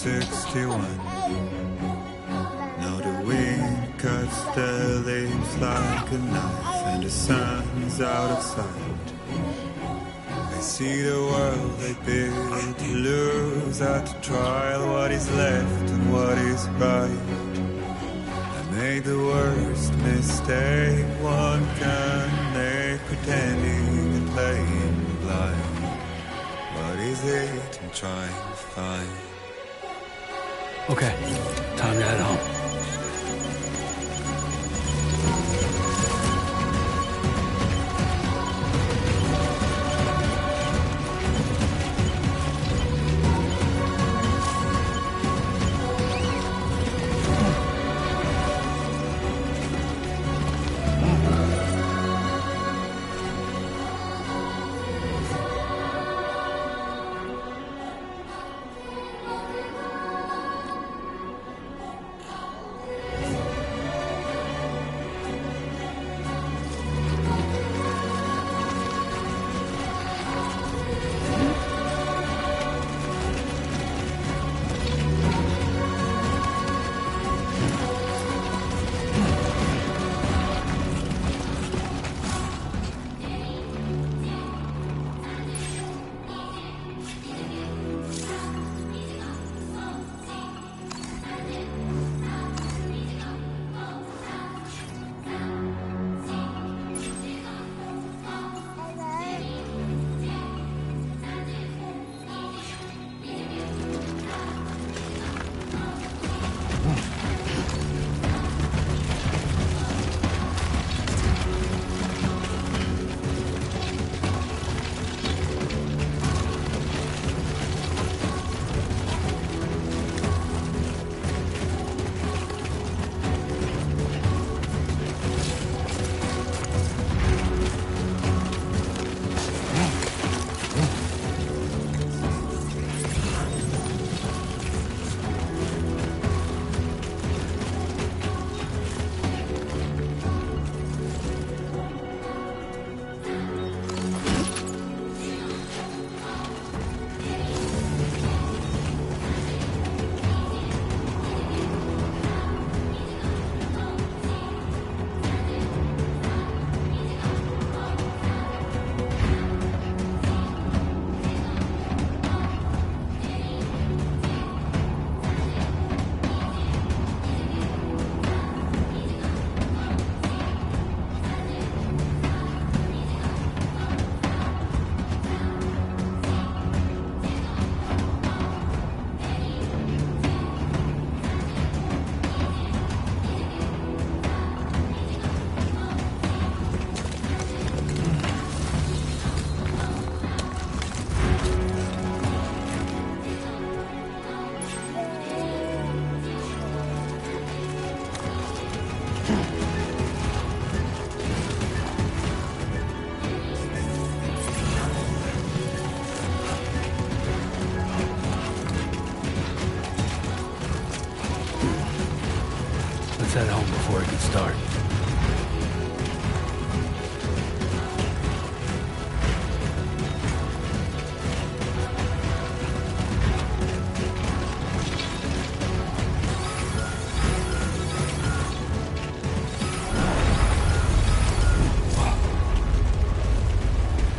61. Now the wind cuts the leaves like a knife, and the sun's out of sight. I see the world they built to lose at the trial, what is left and what is right. I made the worst mistake one can make, pretending and playing blind. What is it I'm trying to find? Okay, time to head home. Let's head home before it gets dark.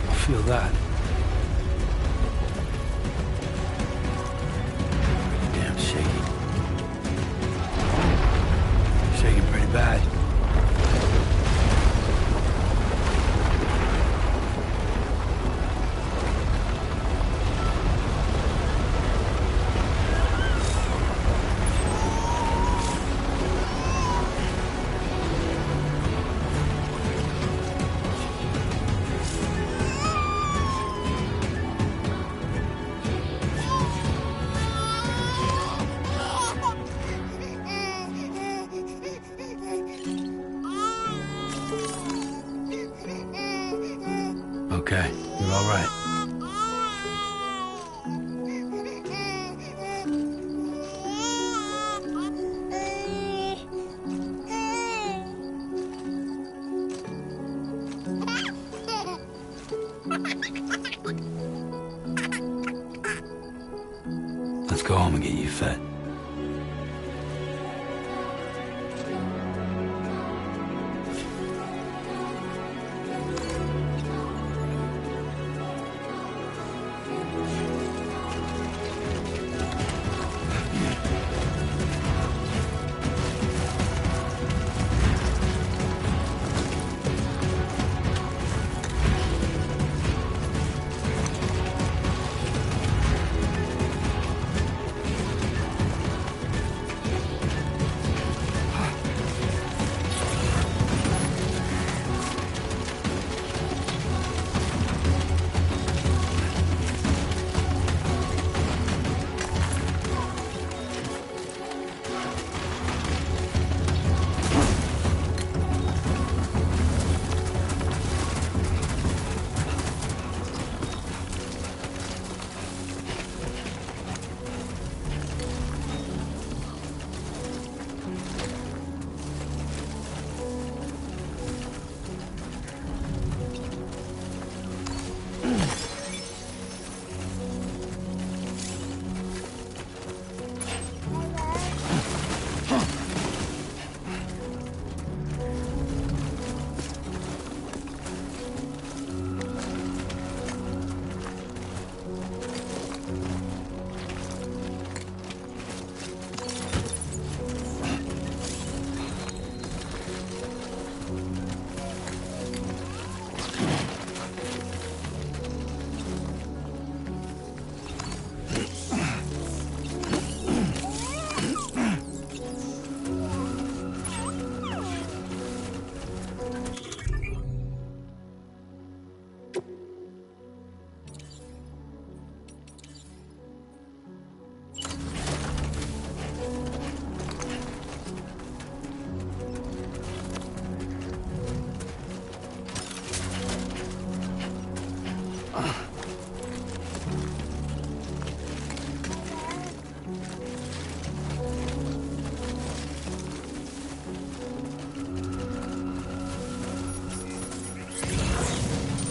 I feel that. Damn shaky. Shaking pretty bad. Okay, you're all right. Let's go. home and get you fed.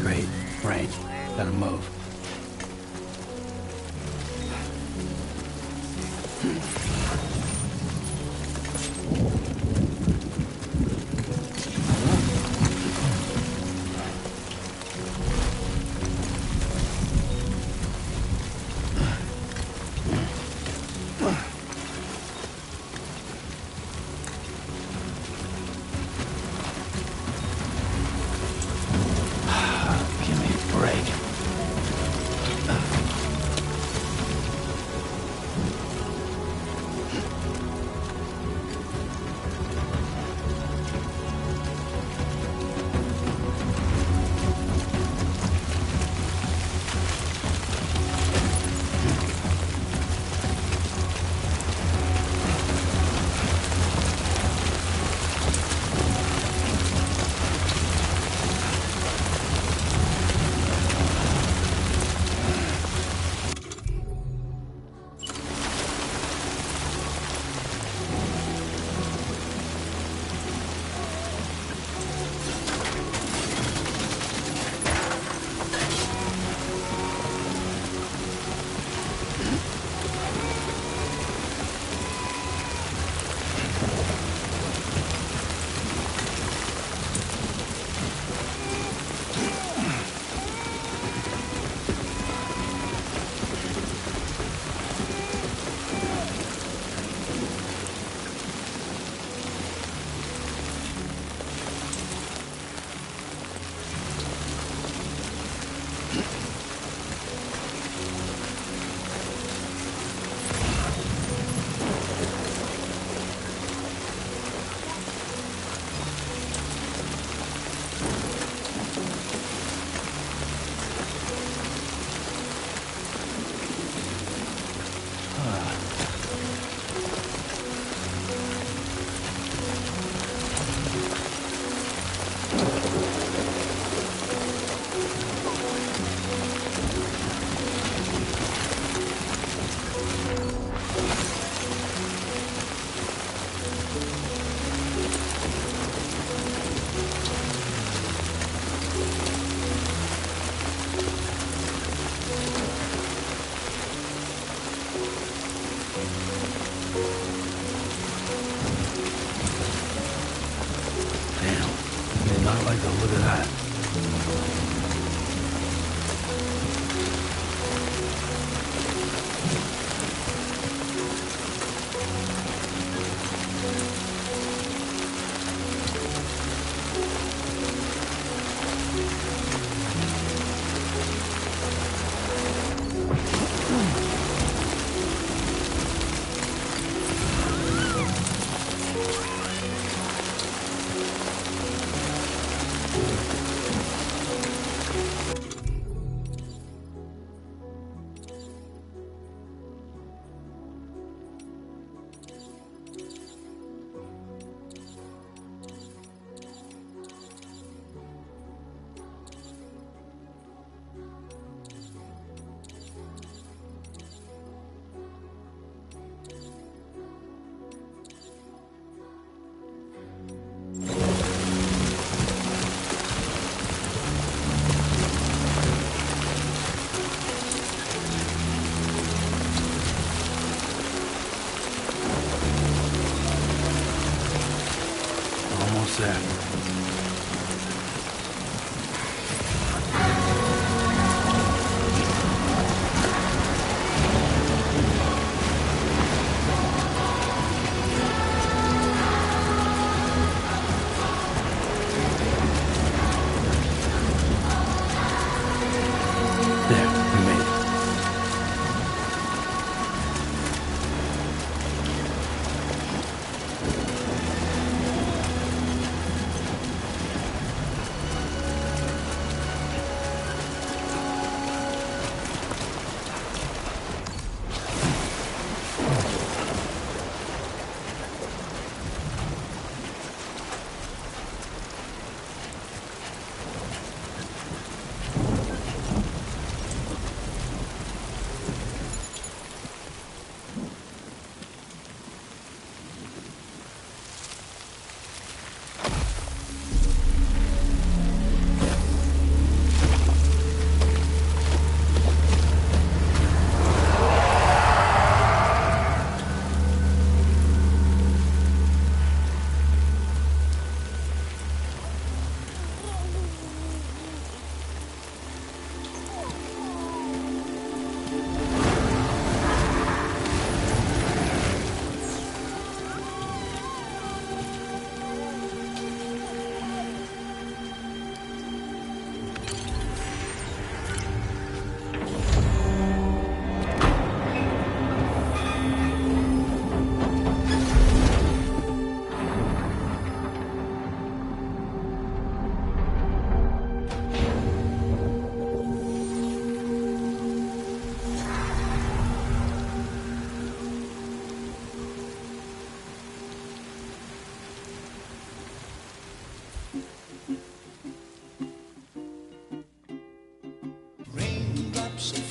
Great. Right. Gotta move. Give me a break.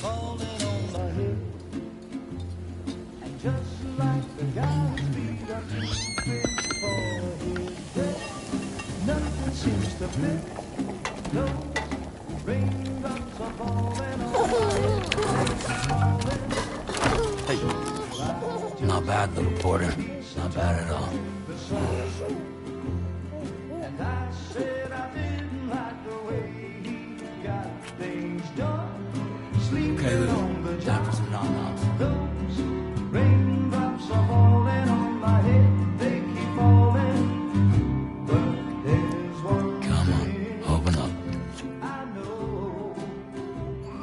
falling on my head. And just like the guy whose feet are too big for his bed, nothing seems to fit. Those raindrops are falling on my head. Hey. Not bad, little Porter. Not bad at all. And I said I didn't like the way he got things done. Okay, Lou. Time for some nom-noms. Those raindrops are falling on my head. They keep falling. But there's one Come on, open up. I know.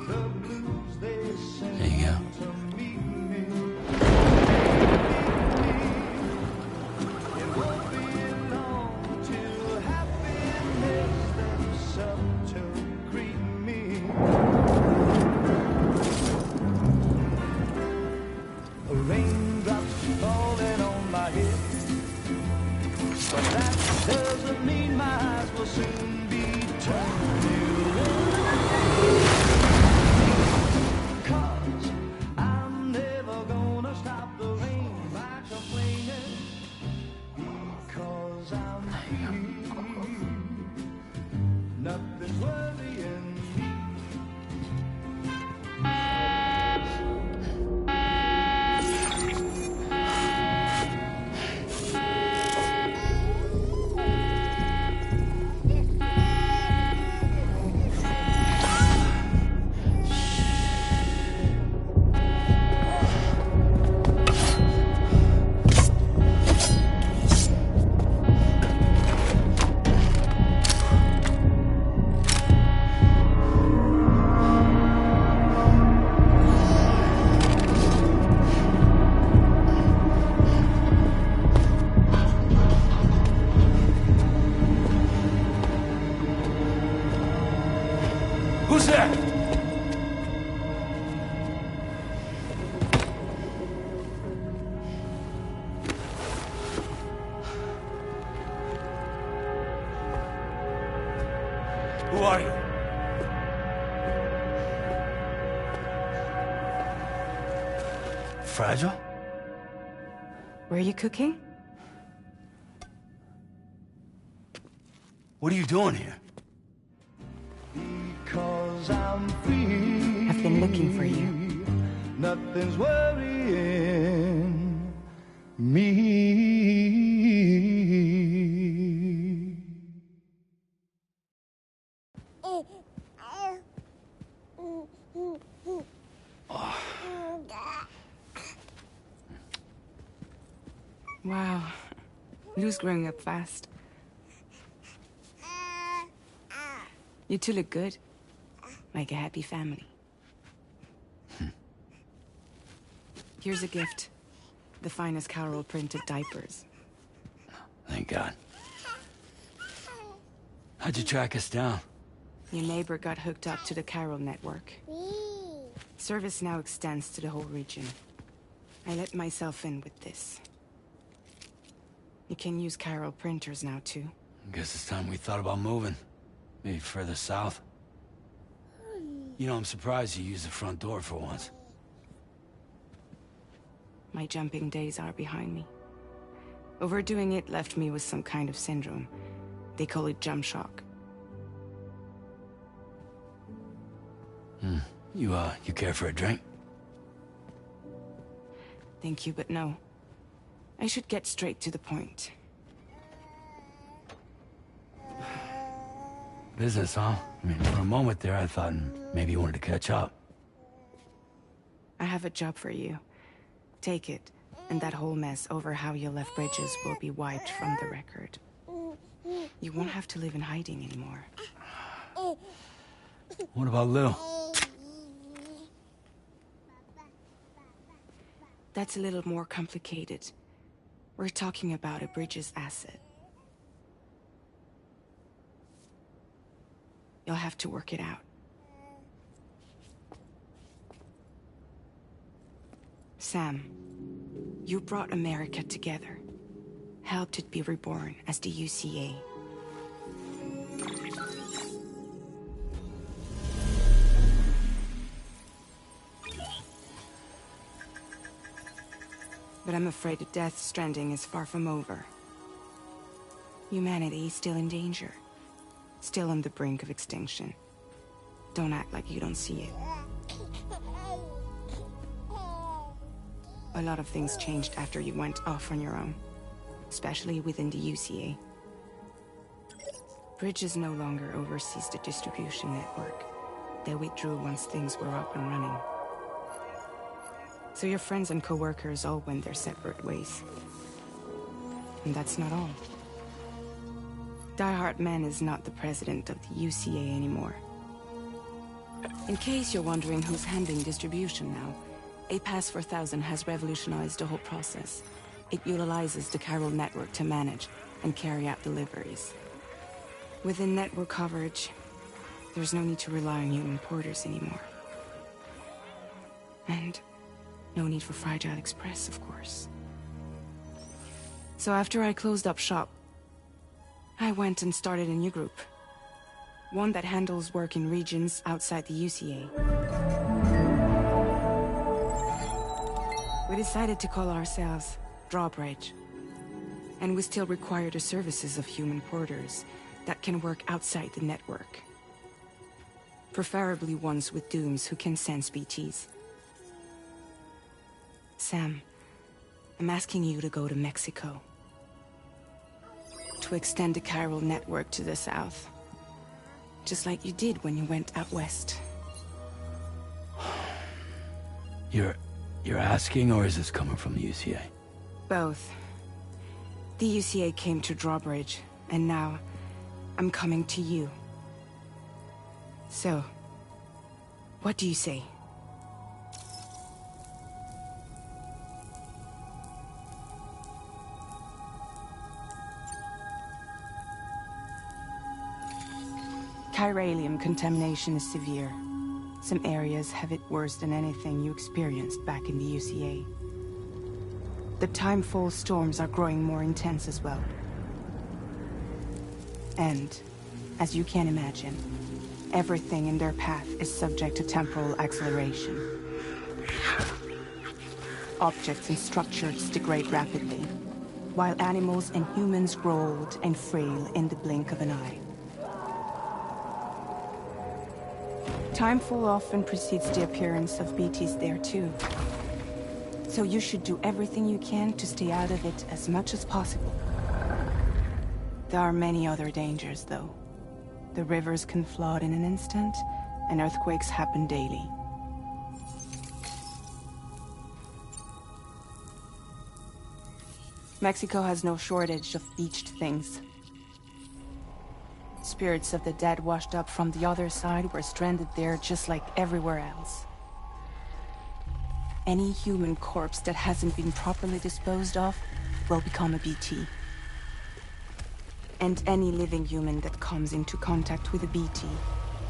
The blues they sing There you go. to meet me. It won't be long till happiness steps up to greet me. Raindrops falling on my head, but that doesn't mean my eyes will soon be turning red. 'Cause I'm never gonna stop the rain by complaining, because I'm free. Nothing's worrying me. Who's there? Who are you? Fragile? Were you cooking? What are you doing here? Because I'm free. I've been looking for you. Nothing's worrying me. Wow. Lou's growing up fast. You two look good. Like a happy family. Here's a gift. The finest Carol printed diapers. Thank God. How'd you track us down? Your neighbor got hooked up to the Carol network. Service now extends to the whole region. I let myself in with this. You can use Carol printers now, too. Guess it's time we thought about moving. Maybe further south. You know, I'm surprised you used the front door for once. My jumping days are behind me. Overdoing it left me with some kind of syndrome. They call it jump shock. You care for a drink? Thank you, but no. I should get straight to the point. Business, huh? I mean, for a moment there, I thought maybe you wanted to catch up. I have a job for you. Take it, and that whole mess over how you left Bridges will be wiped from the record. You won't have to live in hiding anymore. What about Lou? That's a little more complicated. We're talking about a Bridges asset. You'll have to work it out. Sam, you brought America together. Helped it be reborn as the UCA. But I'm afraid the death Stranding is far from over. Humanity is still in danger. Still on the brink of extinction. Don't act like you don't see it. A lot of things changed after you went off on your own. Especially within the UCA. Bridges no longer oversees the distribution network. They withdrew once things were up and running. So your friends and co-workers all went their separate ways. And that's not all. Die Hard Man is not the president of the UCA anymore. In case you're wondering who's handling distribution now, A Pass 4000 has revolutionized the whole process. It utilizes the chiral network to manage and carry out deliveries. Within network coverage, there's no need to rely on human porters anymore. And no need for Fragile Express, of course. So after I closed up shop, I went and started a new group. One that handles work in regions outside the UCA. We decided to call ourselves Drawbridge. And we still require the services of human porters that can work outside the network. Preferably ones with dooms who can sense BTs. Sam, I'm asking you to go to Mexico. To extend the chiral network to the south. Just like you did when you went out west. You're asking, or is this coming from the UCA? Both. The UCA came to Drawbridge, and now I'm coming to you. So, what do you say? Chiralium contamination is severe. Some areas have it worse than anything you experienced back in the UCA. The timefall storms are growing more intense as well. And, as you can imagine, everything in their path is subject to temporal acceleration. Objects and structures degrade rapidly, while animals and humans grow old and frail in the blink of an eye. Timefall often precedes the appearance of BTs there too. So you should do everything you can to stay out of it as much as possible. There are many other dangers, though. The rivers can flood in an instant, and earthquakes happen daily. Mexico has no shortage of beached things. Spirits of the dead washed up from the other side were stranded there just like everywhere else. Any human corpse that hasn't been properly disposed of will become a BT. And any living human that comes into contact with a BT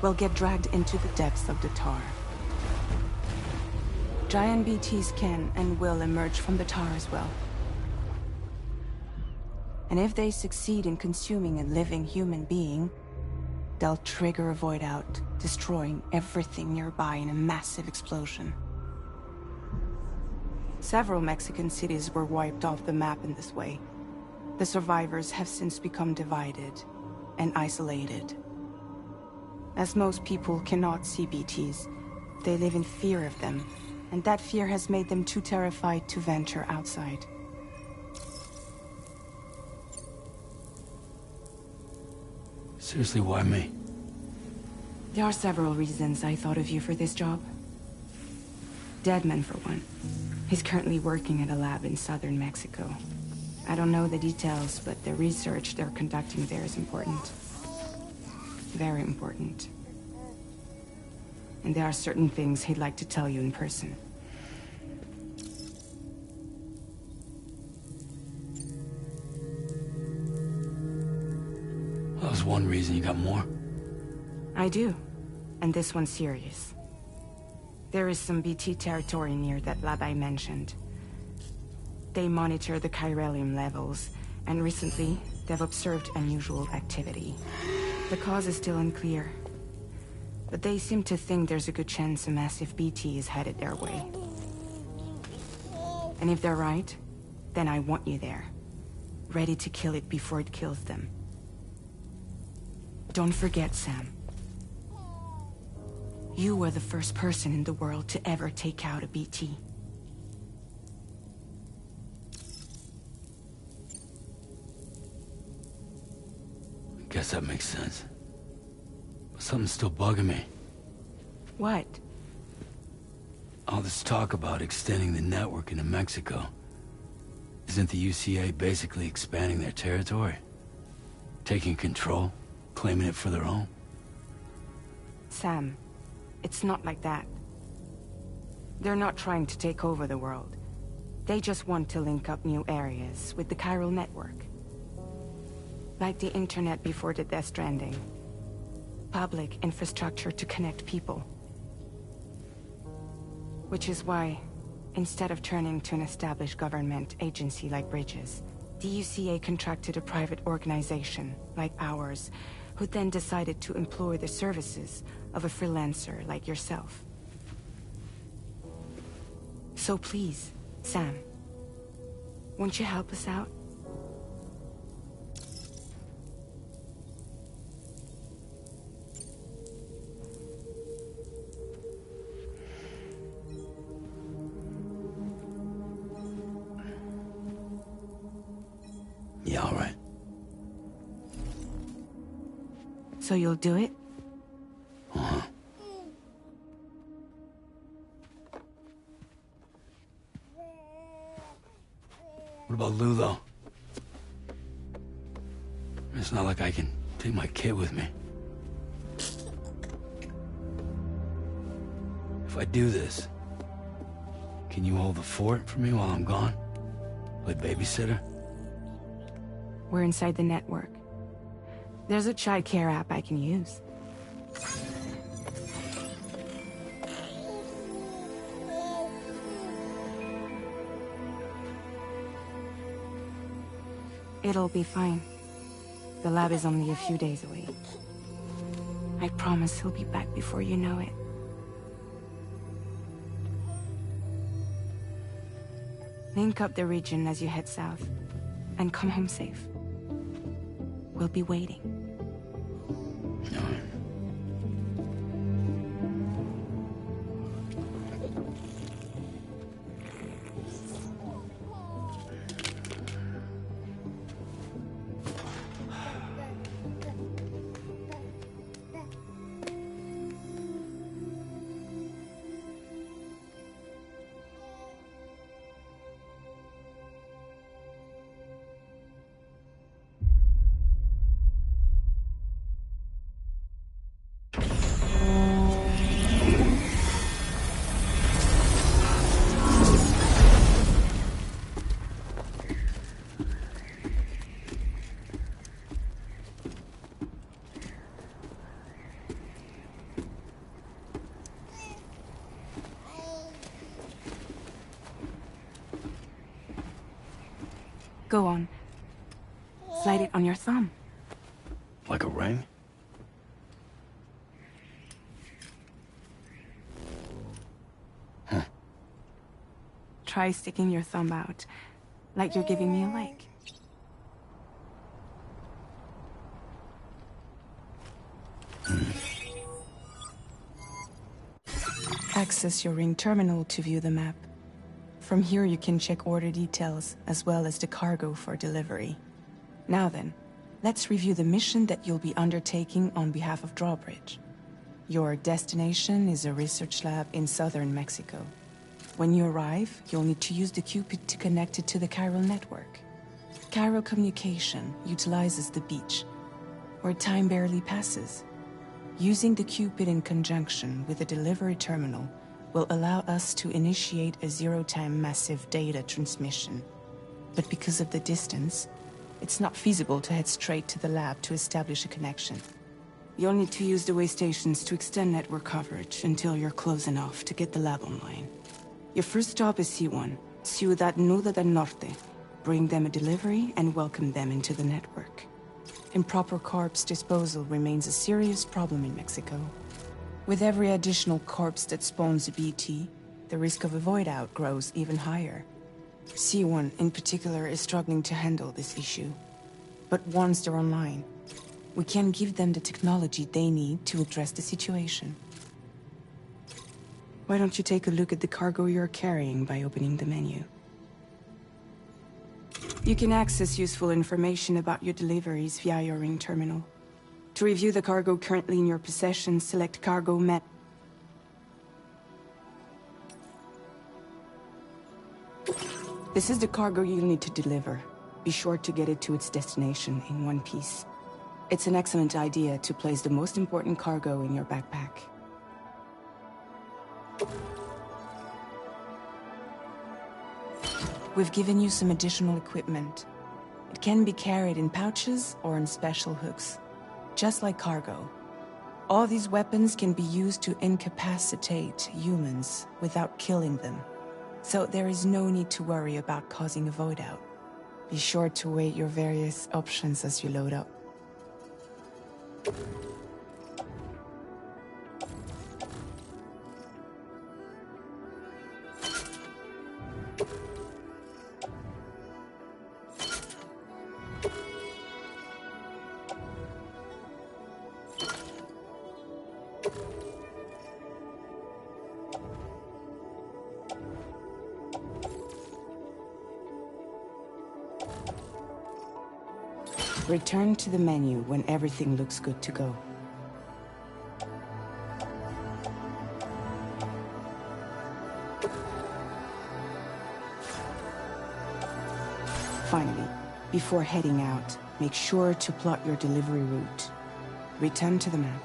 will get dragged into the depths of the tar. Giant BTs can and will emerge from the tar as well. And if they succeed in consuming a living human being, they'll trigger a void out, destroying everything nearby in a massive explosion. Several Mexican cities were wiped off the map in this way. The survivors have since become divided and isolated. As most people cannot see BTs, they live in fear of them, and that fear has made them too terrified to venture outside. Seriously, why me? There are several reasons I thought of you for this job. Deadman, for one. He's currently working at a lab in southern Mexico. I don't know the details, but the research they're conducting there is important. Very important. And there are certain things he'd like to tell you in person. That was one reason. You got more? I do. And this one's serious. There is some BT territory near that lab I mentioned. They monitor the chiralium levels, and recently, they've observed unusual activity. The cause is still unclear, but they seem to think there's a good chance a massive BT is headed their way. And if they're right, then I want you there. Ready to kill it before it kills them. Don't forget, Sam. You were the first person in the world to ever take out a BT. I guess that makes sense. But something's still bugging me. What? All this talk about extending the network into Mexico. Isn't the UCA basically expanding their territory? Taking control? Claiming it for their own? Sam, it's not like that. They're not trying to take over the world. They just want to link up new areas with the chiral network. Like the internet before the Death Stranding. Public infrastructure to connect people. Which is why, instead of turning to an established government agency like Bridges, the UCA contracted a private organization, like ours, who then decided to employ the services of a freelancer like yourself. So please, Sam, won't you help us out? Yeah, all right. So you'll do it? Uh-huh. What about Lou, though? It's not like I can take my kid with me. If I do this, can you hold the fort for me while I'm gone? Play babysitter? We're inside the network. There's a child care app I can use. It'll be fine. The lab is only a few days away. I promise he'll be back before you know it. Link up the region as you head south, and come home safe. We'll be waiting. All right. Go on. Slide it on your thumb. Like a ring? Huh. Try sticking your thumb out, like you're giving me a like. Access your ring terminal to view the map. From here you can check order details, as well as the cargo for delivery. Now then, let's review the mission that you'll be undertaking on behalf of Drawbridge. Your destination is a research lab in southern Mexico. When you arrive, you'll need to use the Cupid to connect it to the chiral network. Chiral communication utilizes the beach, where time barely passes. Using the Cupid in conjunction with a delivery terminal will allow us to initiate a zero-time massive data transmission. But because of the distance, it's not feasible to head straight to the lab to establish a connection. You'll need to use the way stations to extend network coverage until you're close enough to get the lab online. Your first stop is C1, Ciudad Nuda del Norte. Bring them a delivery and welcome them into the network. Improper corpse disposal remains a serious problem in Mexico. With every additional corpse that spawns a BT, the risk of a void out grows even higher. C1 in particular is struggling to handle this issue. But once they're online, we can give them the technology they need to address the situation. Why don't you take a look at the cargo you're carrying by opening the menu? You can access useful information about your deliveries via your ring terminal. To review the cargo currently in your possession, select Cargo Map. This is the cargo you'll need to deliver. Be sure to get it to its destination in one piece. It's an excellent idea to place the most important cargo in your backpack. We've given you some additional equipment. It can be carried in pouches or on special hooks, just like cargo. All these weapons can be used to incapacitate humans without killing them. So there is no need to worry about causing a void out. Be sure to weigh your various options as you load up. Return to the menu when everything looks good to go. Finally, before heading out, make sure to plot your delivery route. Return to the map.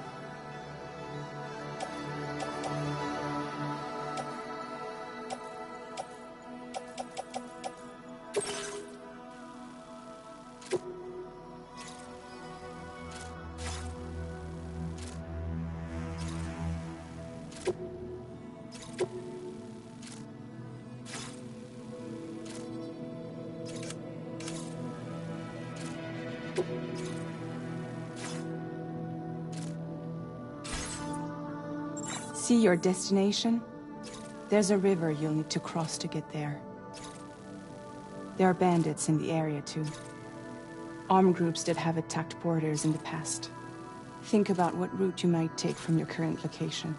See your destination? There's a river you'll need to cross to get there. There are bandits in the area too. Armed groups that have attacked borders in the past. Think about what route you might take from your current location.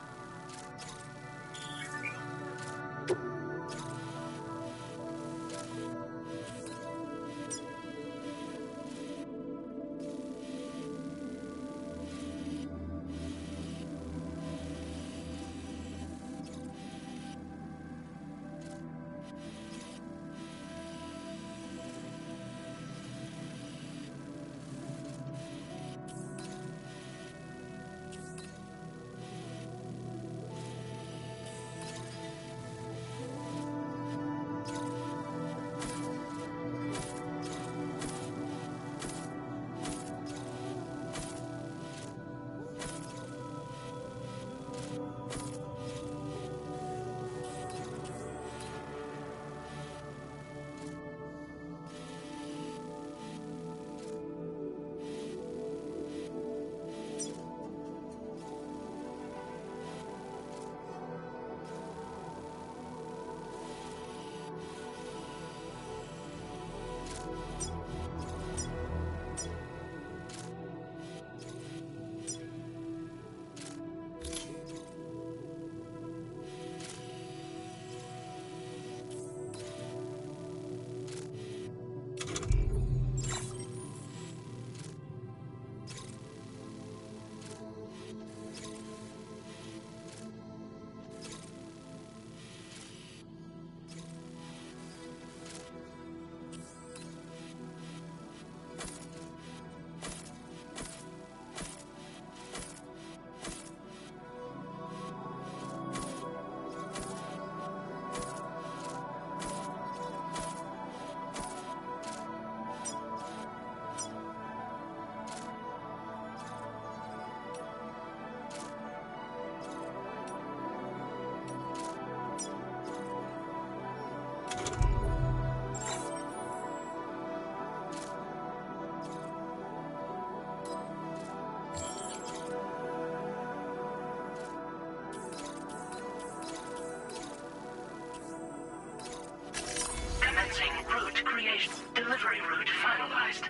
Delivery route finalized.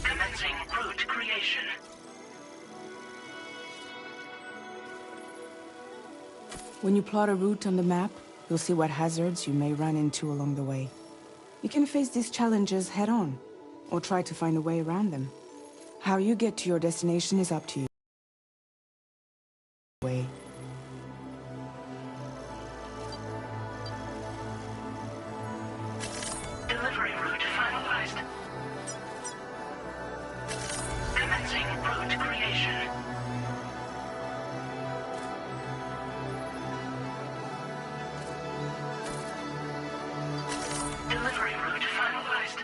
Commencing route creation. When you plot a route on the map, you'll see what hazards you may run into along the way. You can face these challenges head-on, or try to find a way around them. How you get to your destination is up to you. Delivery route finalized. Commencing route creation. Delivery route finalized.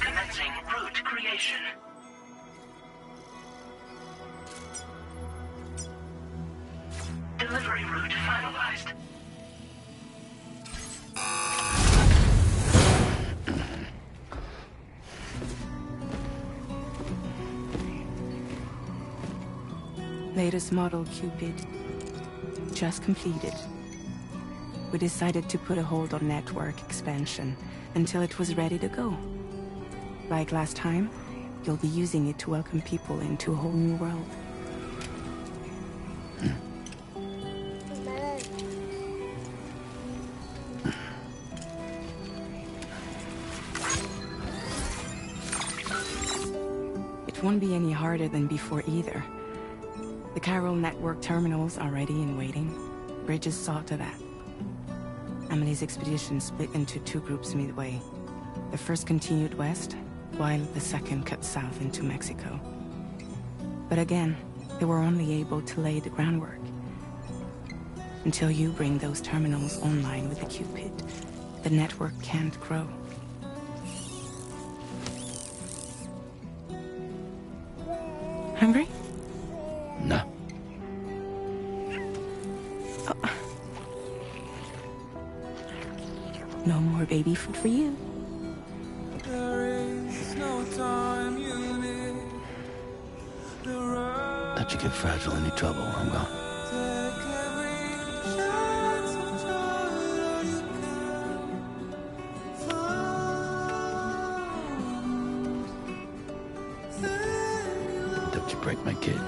Commencing route creation. Delivery route finalized. Latest model Cupid. Just completed. We decided to put a hold on network expansion until it was ready to go. Like last time, you'll be using it to welcome people into a whole new world. It won't be any harder than before either. The Carol network terminals are ready and waiting. Bridges saw to that. Emily's expedition split into two groups midway. The first continued west, while the second cut south into Mexico. But again, they were only able to lay the groundwork. Until you bring those terminals online with the Cupid, the network can't grow. Hungry? No. No more baby food for you. Let you get fragile, any trouble, I'm gone. Don't you break my kid.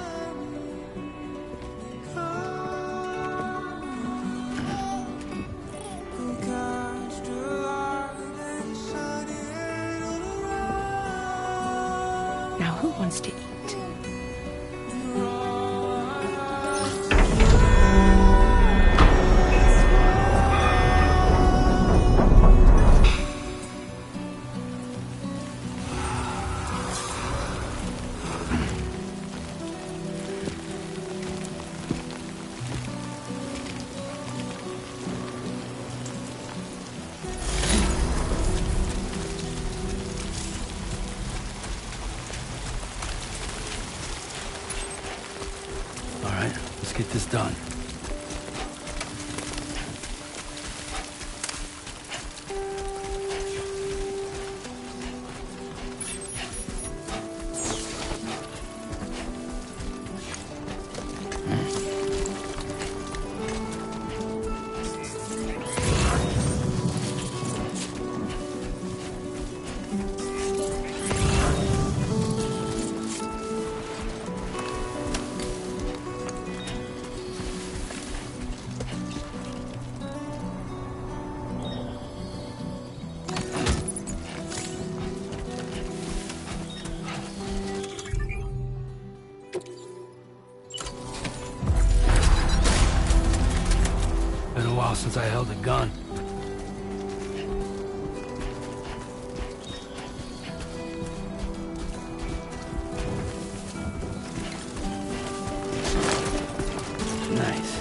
Now who wants to eat? All right, let's get this done. Been a while since I held a gun. Nice.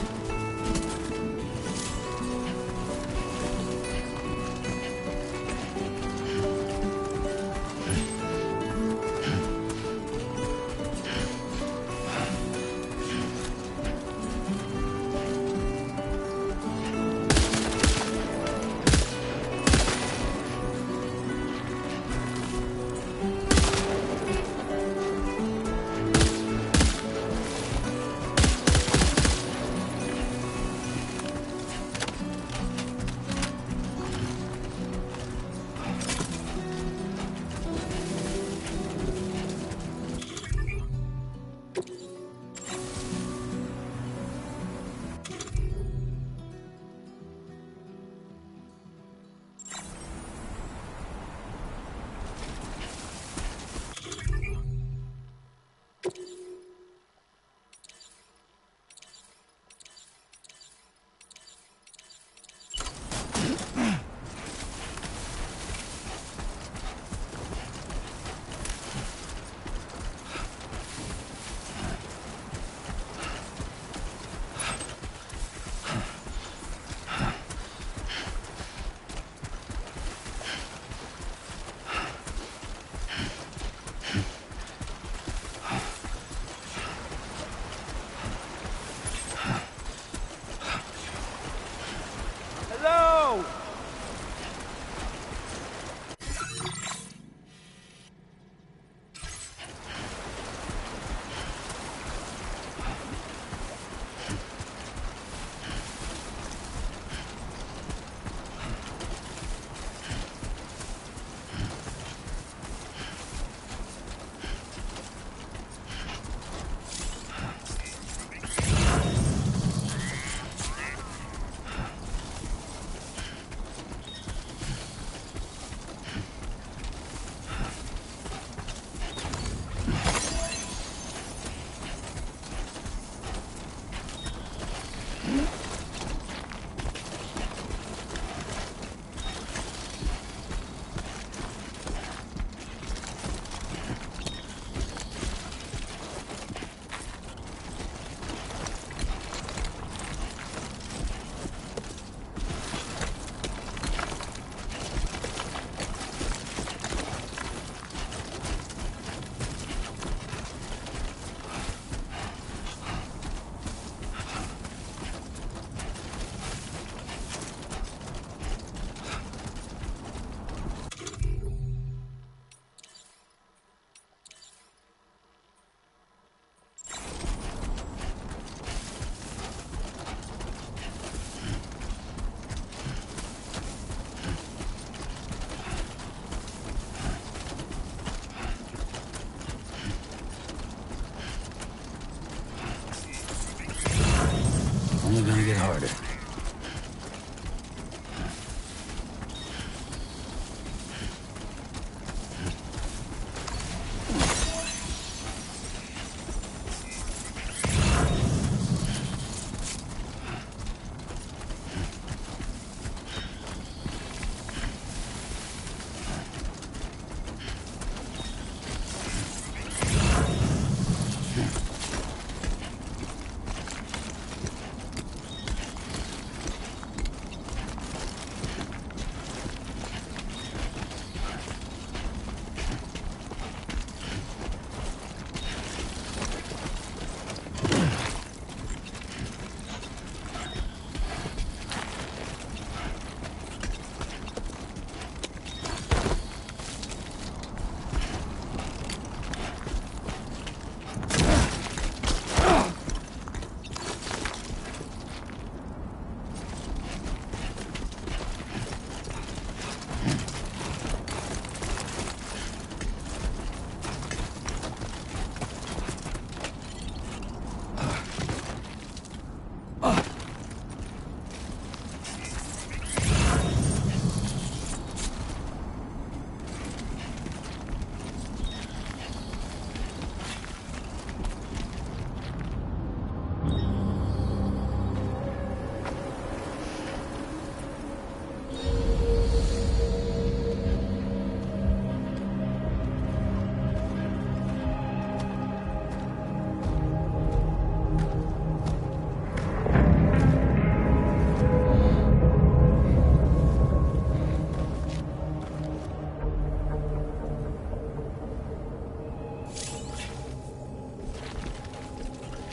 harder.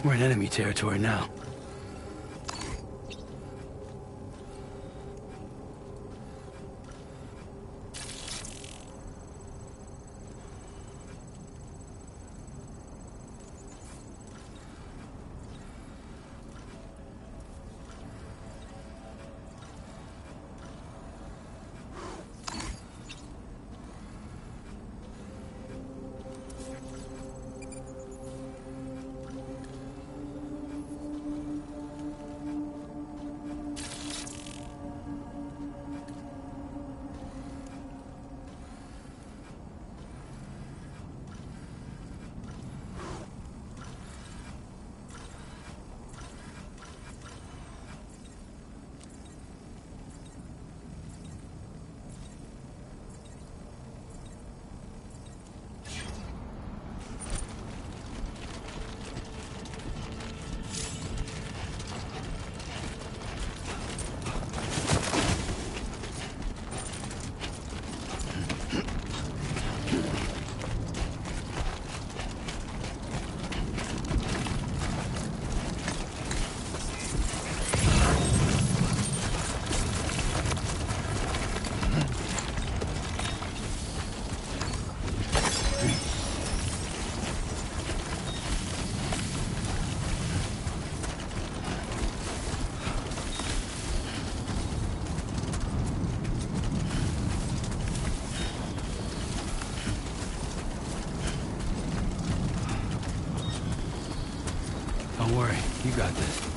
We're in enemy territory now. Don't worry, you got this.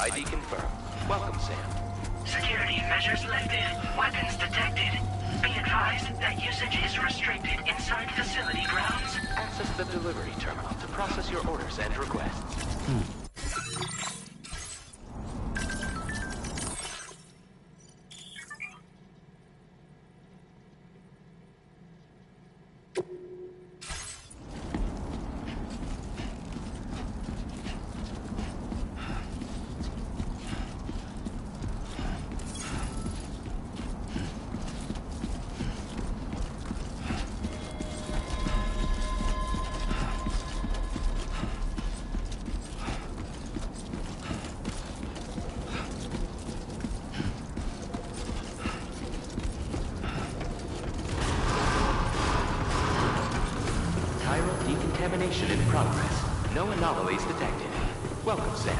ID confirmed. Welcome, Sam. Security measures lifted. Weapons detected. Be advised that usage is restricted inside facility grounds. Access the delivery terminal to process your orders and requests. Decontamination in progress. No anomalies detected. Welcome, Sam.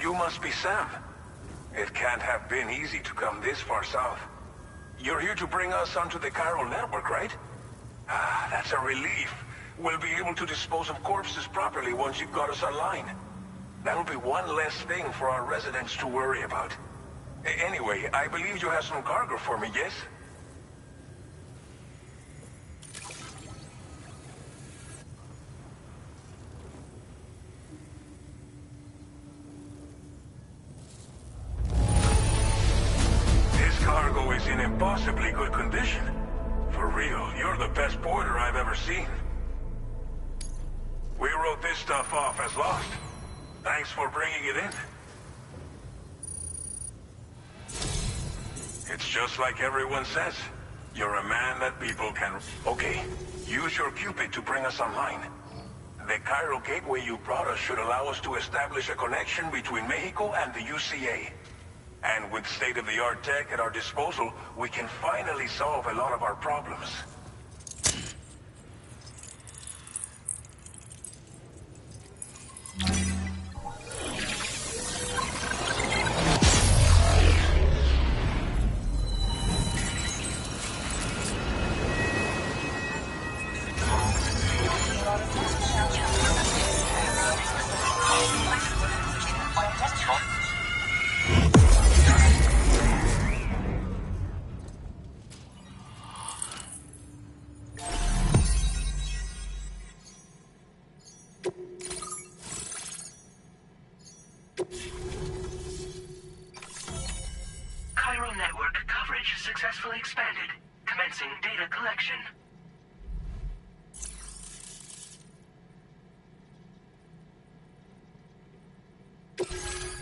You must be Sam. It can't have been easy to come this far south. You're here to bring us onto the chiral network, right? Ah, that's a relief. We'll be able to dispose of corpses properly once you've got us online. That'll be one less thing for our residents to worry about. Anyway, I believe you have some cargo for me, yes? Cargo is in impossibly good condition. For real, you're the best porter I've ever seen. We wrote this stuff off as lost. Thanks for bringing it in. It's just like everyone says. You're a man that people can... Okay, use your Cupid to bring us online. The chiral gateway you brought us should allow us to establish a connection between Mexico and the UCA. And with state-of-the-art tech at our disposal, we can finally solve a lot of our problems. Chiral network coverage successfully expanded. Commencing data collection.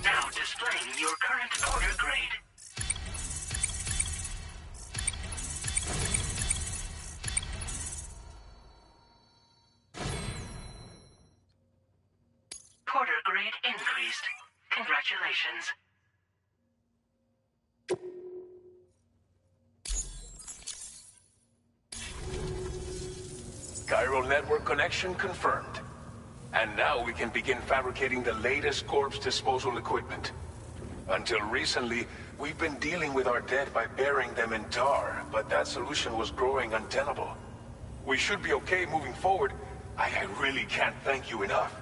Now displaying your current order grade. Porter grade increased. Congratulations. Chiral network connection confirmed. And now we can begin fabricating the latest corpse disposal equipment. Until recently, we've been dealing with our dead by burying them in tar, but that solution was growing untenable. We should be okay moving forward. I really can't thank you enough.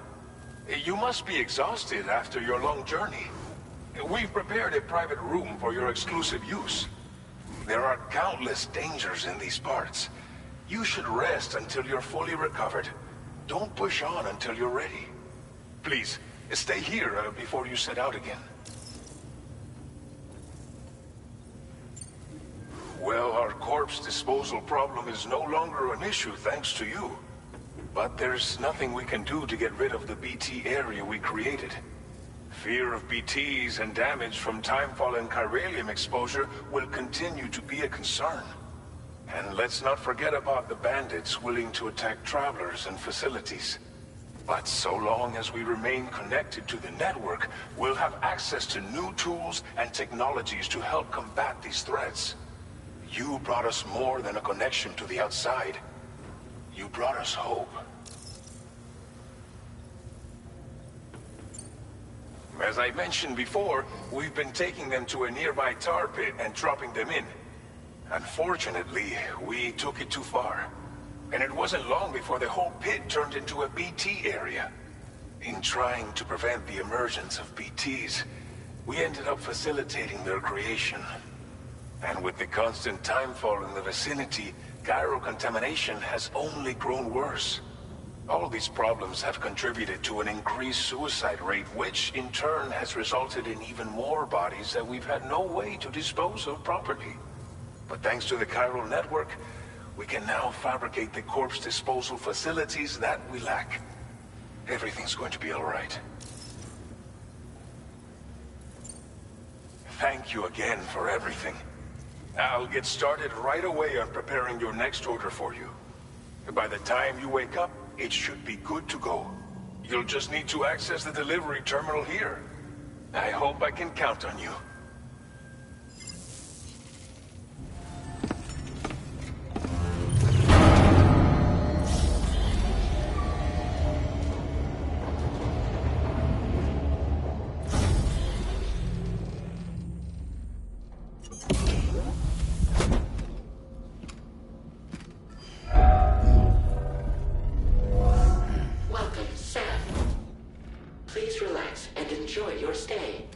You must be exhausted after your long journey. We've prepared a private room for your exclusive use. There are countless dangers in these parts. You should rest until you're fully recovered. Don't push on until you're ready. Please, stay here before you set out again. Well, our corpse disposal problem is no longer an issue thanks to you. But there's nothing we can do to get rid of the BT area we created. Fear of BTs and damage from timefall and chiralium exposure will continue to be a concern. And let's not forget about the bandits willing to attack travelers and facilities. But so long as we remain connected to the network, we'll have access to new tools and technologies to help combat these threats. You brought us more than a connection to the outside. You brought us hope. As I mentioned before, we've been taking them to a nearby tar pit and dropping them in. Unfortunately, we took it too far. And it wasn't long before the whole pit turned into a BT area. In trying to prevent the emergence of BTs, we ended up facilitating their creation. And with the constant timefall in the vicinity, gyro contamination has only grown worse. All these problems have contributed to an increased suicide rate, which in turn has resulted in even more bodies that we've had no way to dispose of properly. But thanks to the chiral network, we can now fabricate the corpse disposal facilities that we lack. Everything's going to be all right. Thank you again for everything. I'll get started right away on preparing your next order for you. By the time you wake up, it should be good to go. You'll just need to access the delivery terminal here. I hope I can count on you. Enjoy your stay.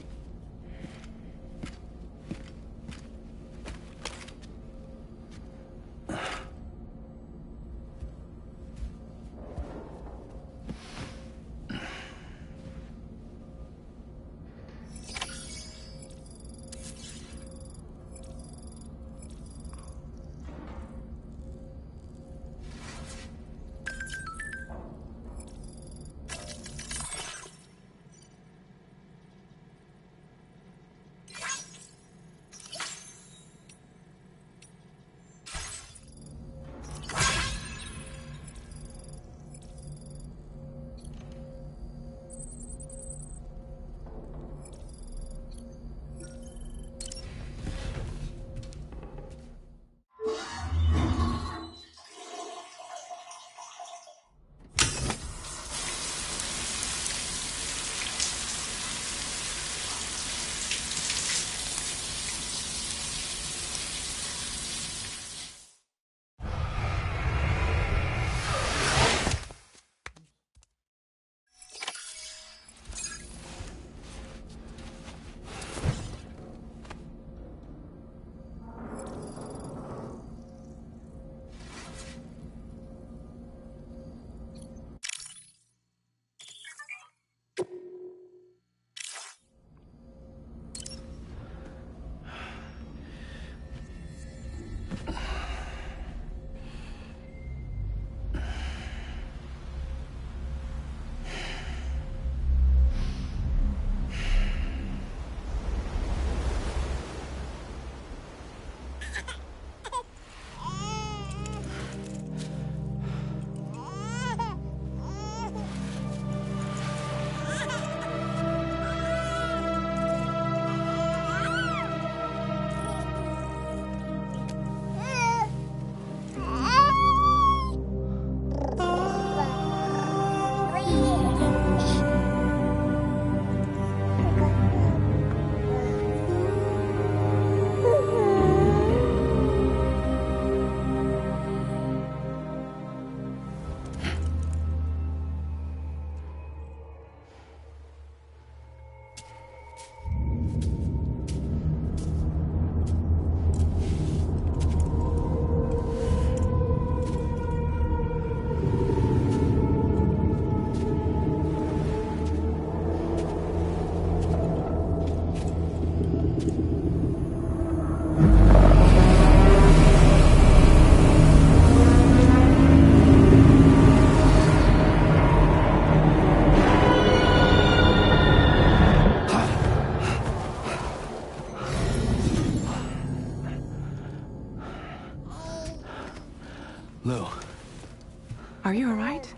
Are you all right?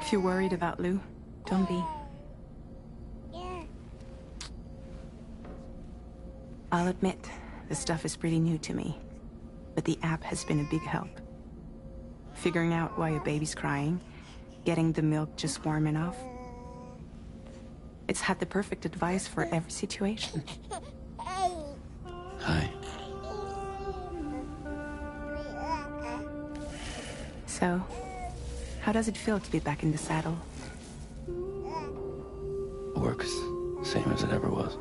If you're worried about Lou, don't be. I'll admit, the stuff is pretty new to me, but the app has been a big help. Figuring out why a baby's crying, getting the milk just warm enough. It's had the perfect advice for every situation. Hi. So, how does it feel to be back in the saddle? Works same as it ever was.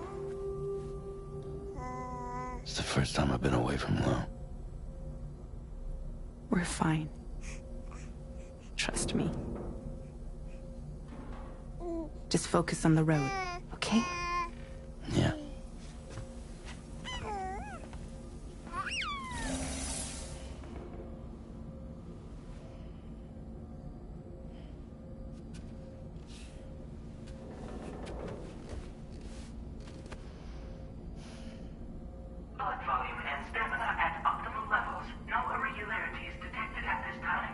It's the first time I've been away from Lou. We're fine. Trust me. Just focus on the road, okay? Yeah. Blood volume and stamina at optimal levels. No irregularities detected at this time.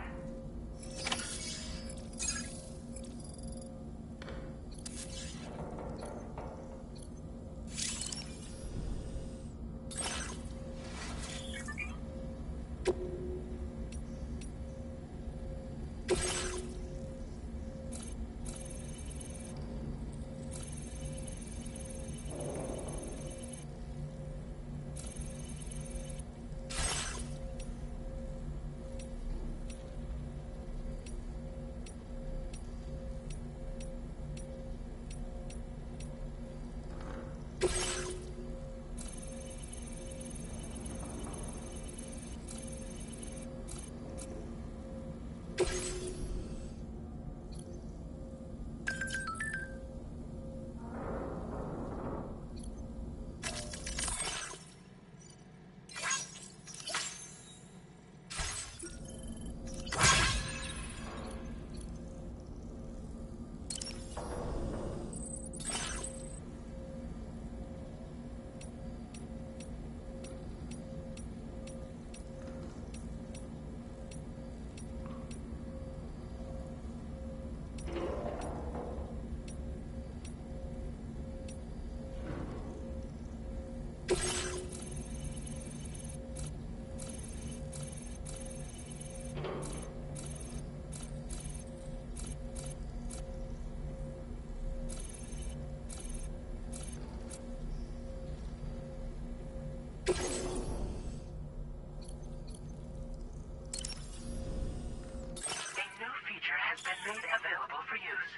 Has been made available for use.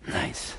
Nice.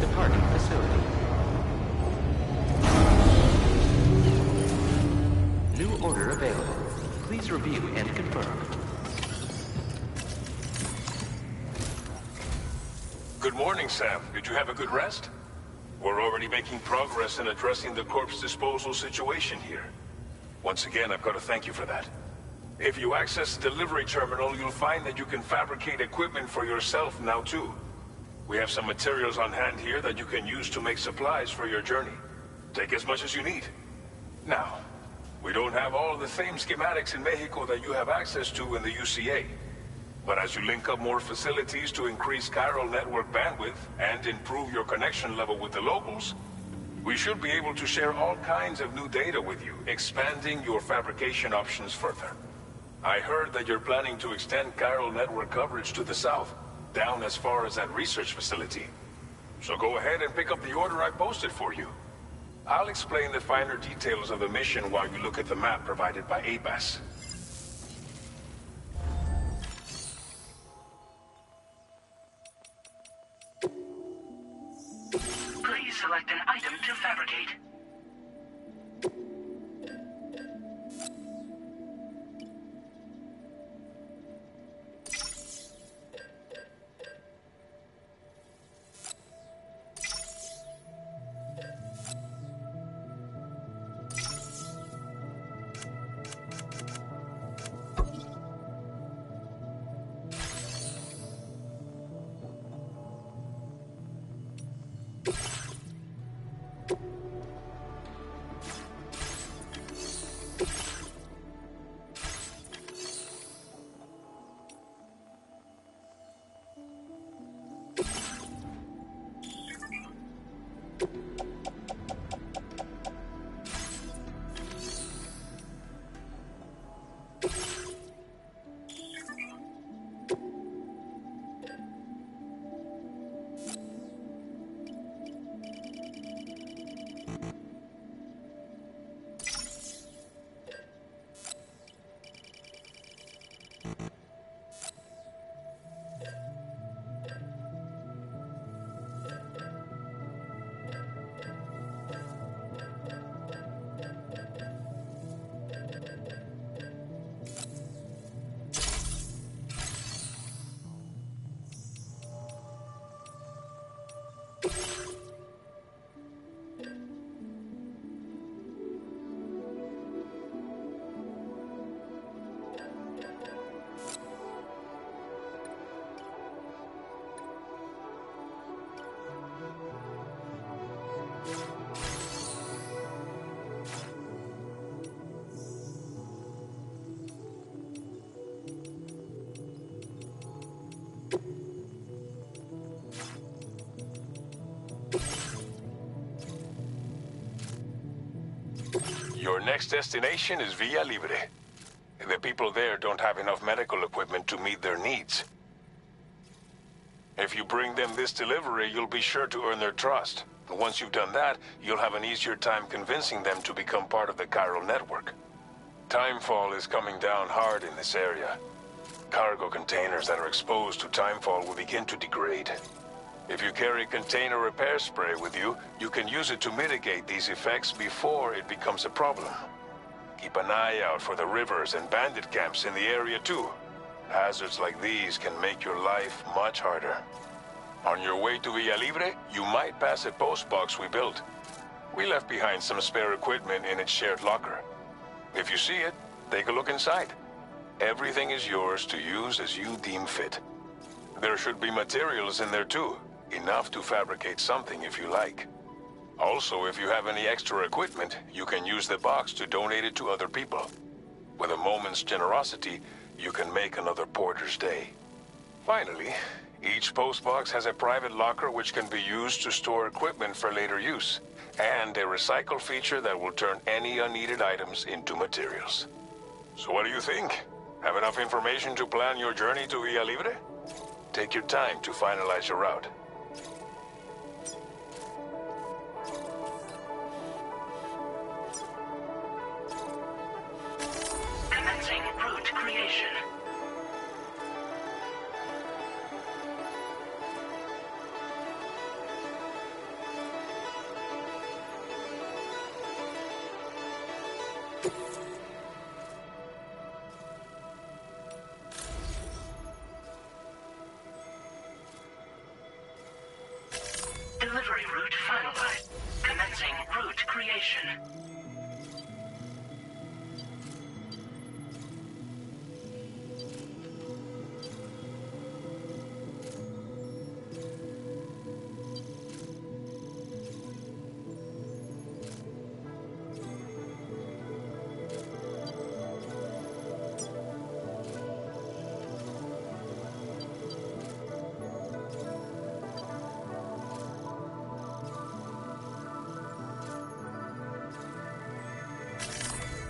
Departing facility. New order available. Please review and confirm. Good morning, Sam. Did you have a good rest? We're already making progress in addressing the corpse disposal situation here. Once again, I've got to thank you for that. If you access the delivery terminal, you'll find that you can fabricate equipment for yourself now too. We have some materials on hand here that you can use to make supplies for your journey. Take as much as you need. Now, we don't have all the same schematics in Mexico that you have access to in the UCA. But as you link up more facilities to increase chiral network bandwidth and improve your connection level with the locals, we should be able to share all kinds of new data with you, expanding your fabrication options further. I heard that you're planning to extend chiral network coverage to the south, down as far as that research facility. So go ahead and pick up the order I posted for you. I'll explain the finer details of the mission while you look at the map provided by ABAS. Please select an item to fabricate. Your next destination is Villa Libre. The people there don't have enough medical equipment to meet their needs. If you bring them this delivery, you'll be sure to earn their trust. Once you've done that, you'll have an easier time convincing them to become part of the chiral network. Timefall is coming down hard in this area. Cargo containers that are exposed to timefall will begin to degrade. If you carry container repair spray with you, you can use it to mitigate these effects before it becomes a problem. Keep an eye out for the rivers and bandit camps in the area too. Hazards like these can make your life much harder. On your way to Villa Libre, you might pass a post box we built. We left behind some spare equipment in its shared locker. If you see it, take a look inside. Everything is yours to use as you deem fit. There should be materials in there too, enough to fabricate something if you like. Also, if you have any extra equipment, you can use the box to donate it to other people. With a moment's generosity, you can make another porter's day. Finally, each postbox has a private locker which can be used to store equipment for later use, and a recycle feature that will turn any unneeded items into materials. So what do you think? Have enough information to plan your journey to Villa Libre? Take your time to finalize your route. Commencing route creation. Delivery route finalized. Commencing route creation.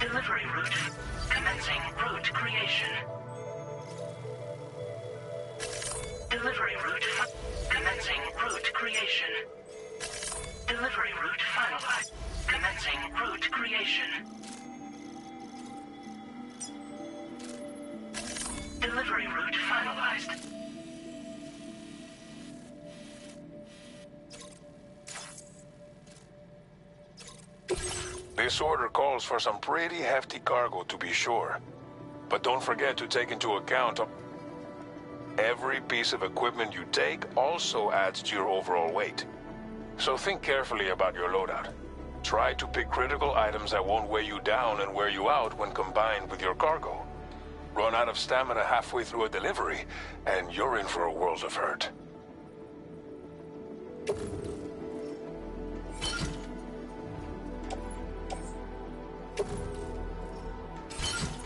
Delivery route. Commencing route creation. Delivery route. Commencing route creation. Delivery route finalized. Commencing route creation. Delivery route finalized. This order calls for some pretty hefty cargo to be sure. But don't forget to take into account every piece of equipment you take also adds to your overall weight. So think carefully about your loadout. Try to pick critical items that won't weigh you down and wear you out when combined with your cargo. Run out of stamina halfway through a delivery, and you're in for a world of hurt.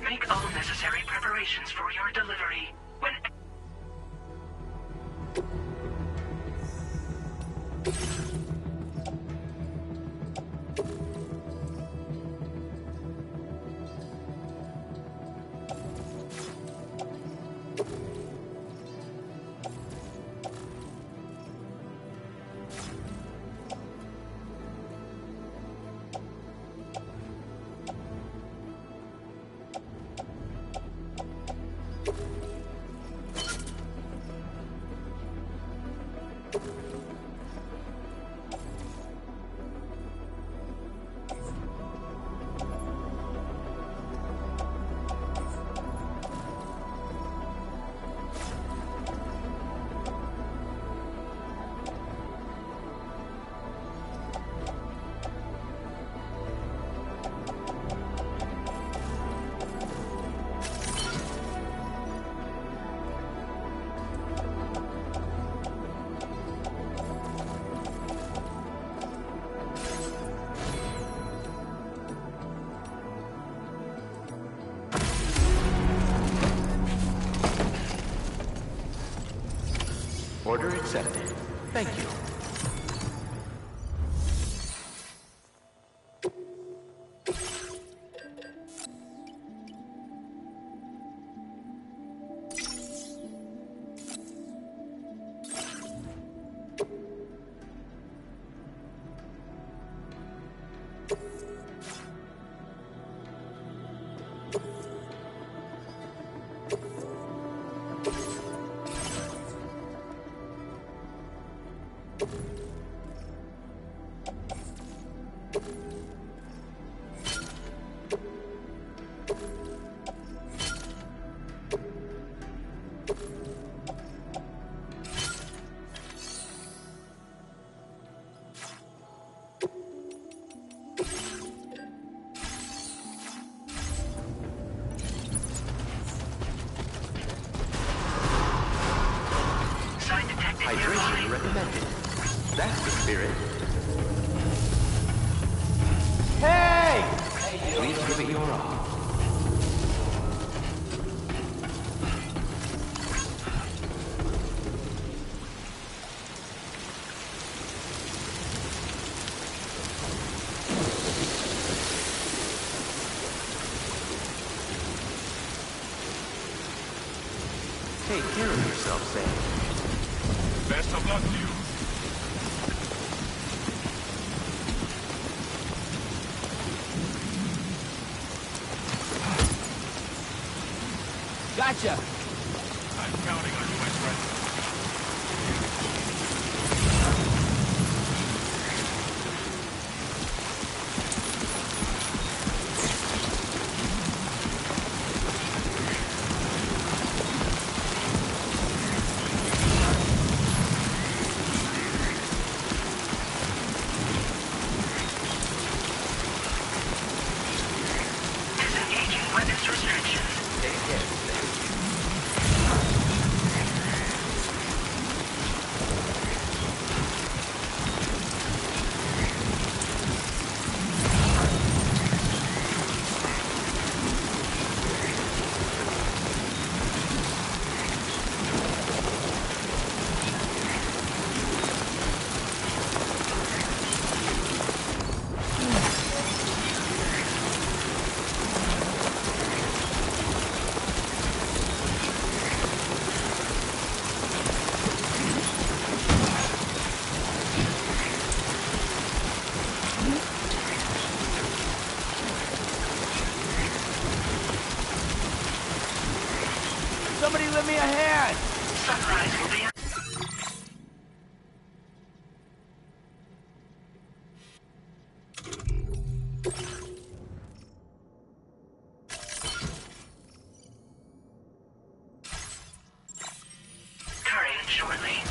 Make all necessary preparations for your delivery. When Order accepted. Thank you. Hydration recommended. That's the spirit. Hey! Please give it your all. Take care of yourself, Sam. Best of luck to you. Gotcha! I'm counting on you, my friend. Disengaging weapons restrictions. Take care, Sam. Somebody lend me a hand! Sunrise will be... Occurring shortly.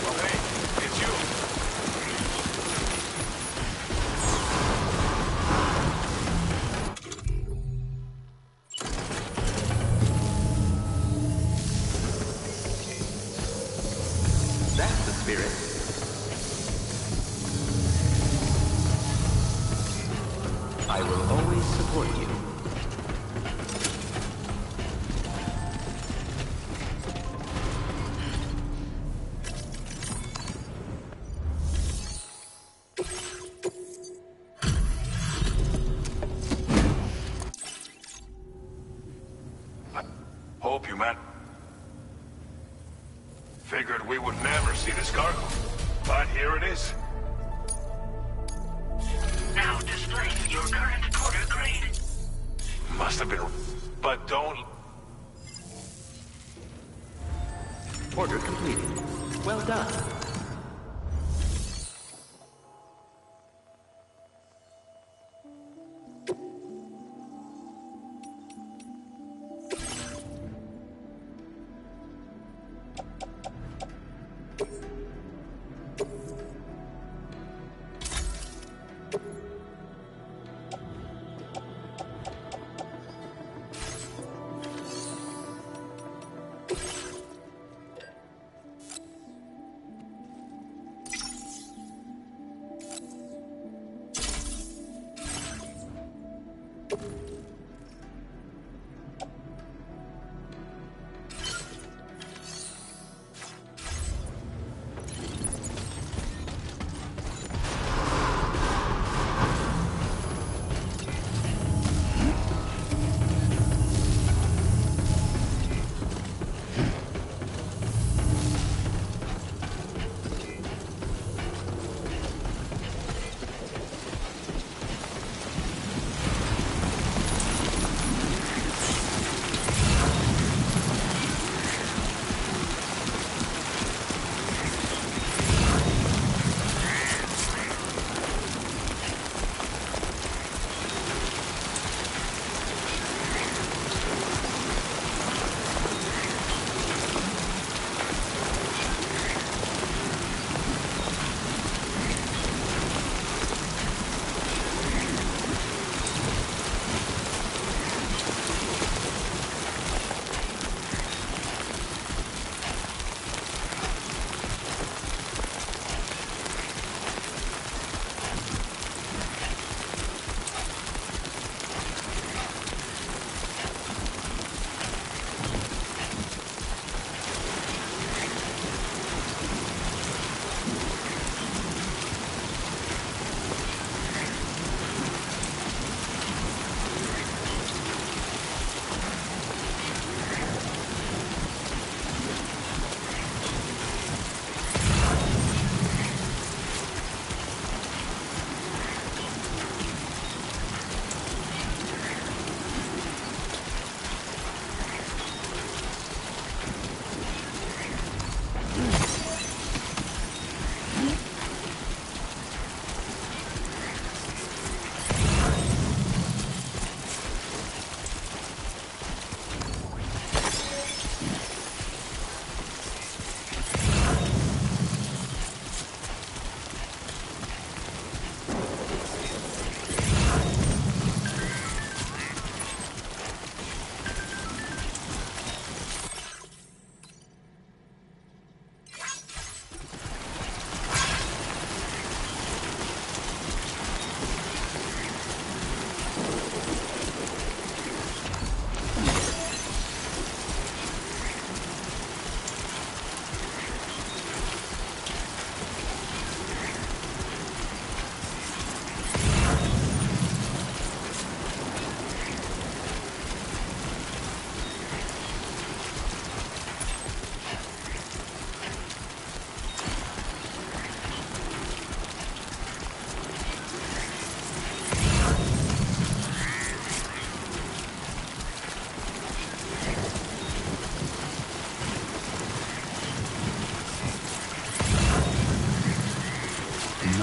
Oh, hey, it's you. That's the spirit. I will always support you. Hope you, man. Figured we would never see this cargo, but here it is. Now displaying your current quarter grade. Must have been... But don't... Order completed. Well done.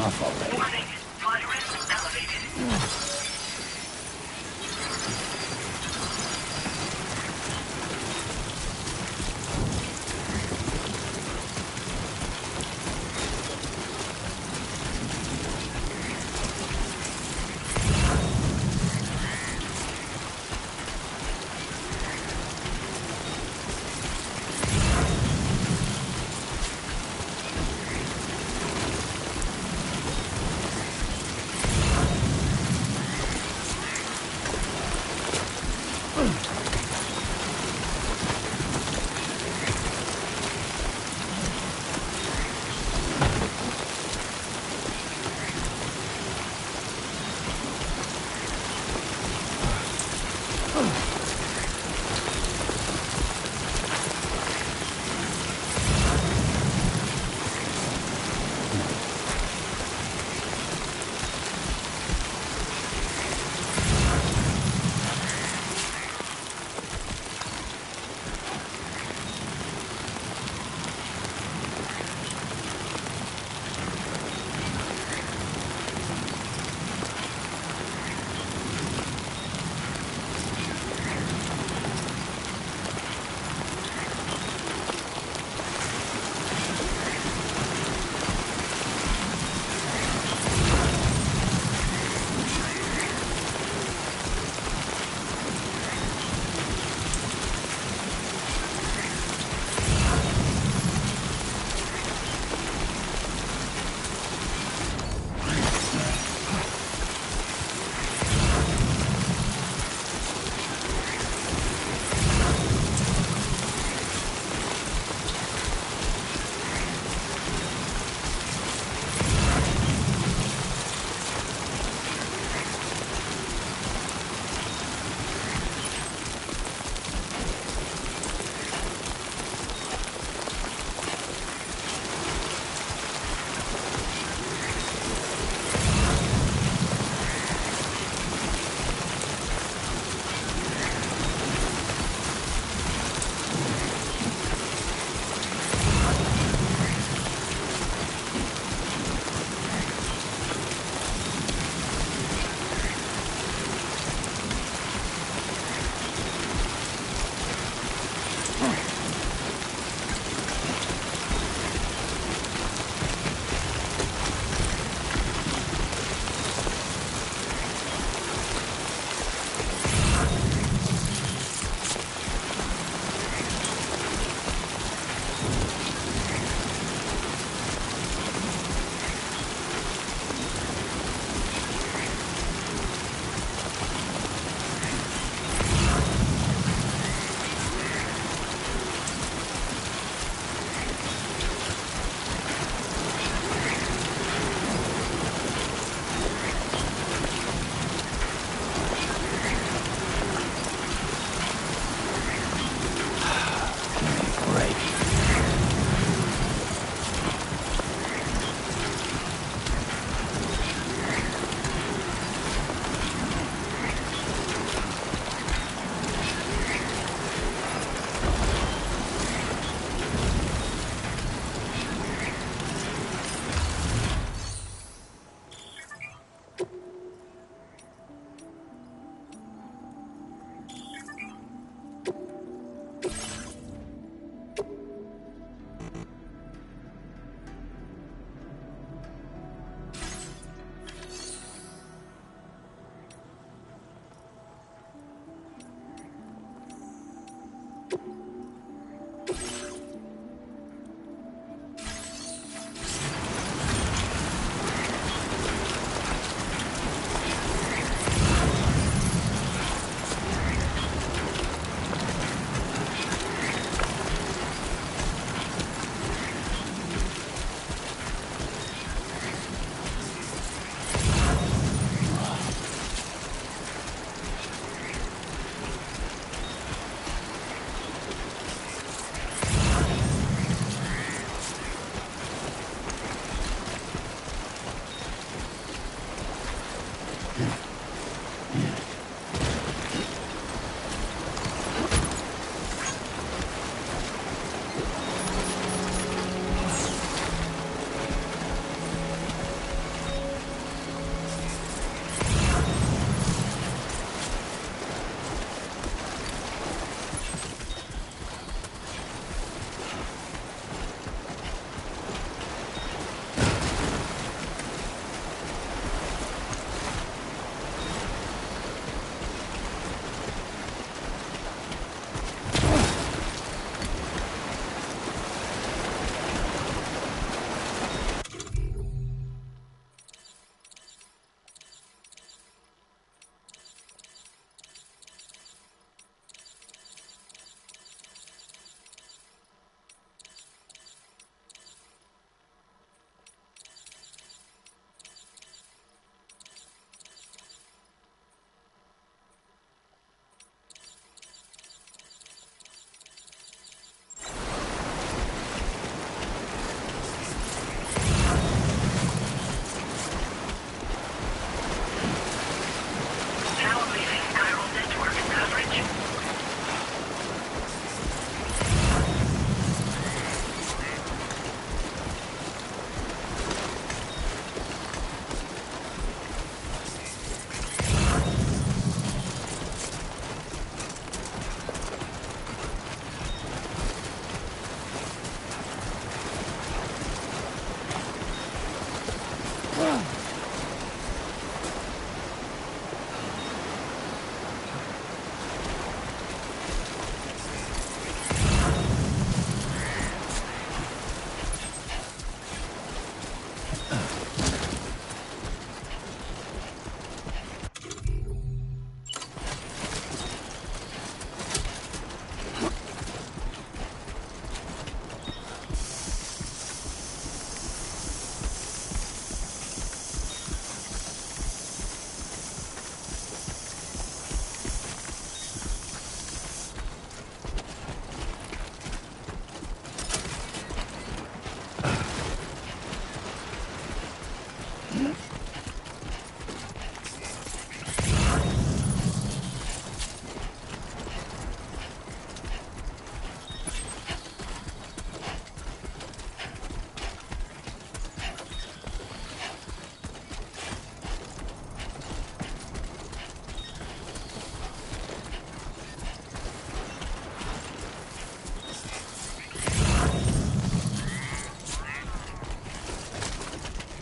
off already. Warning, flight risk elevated.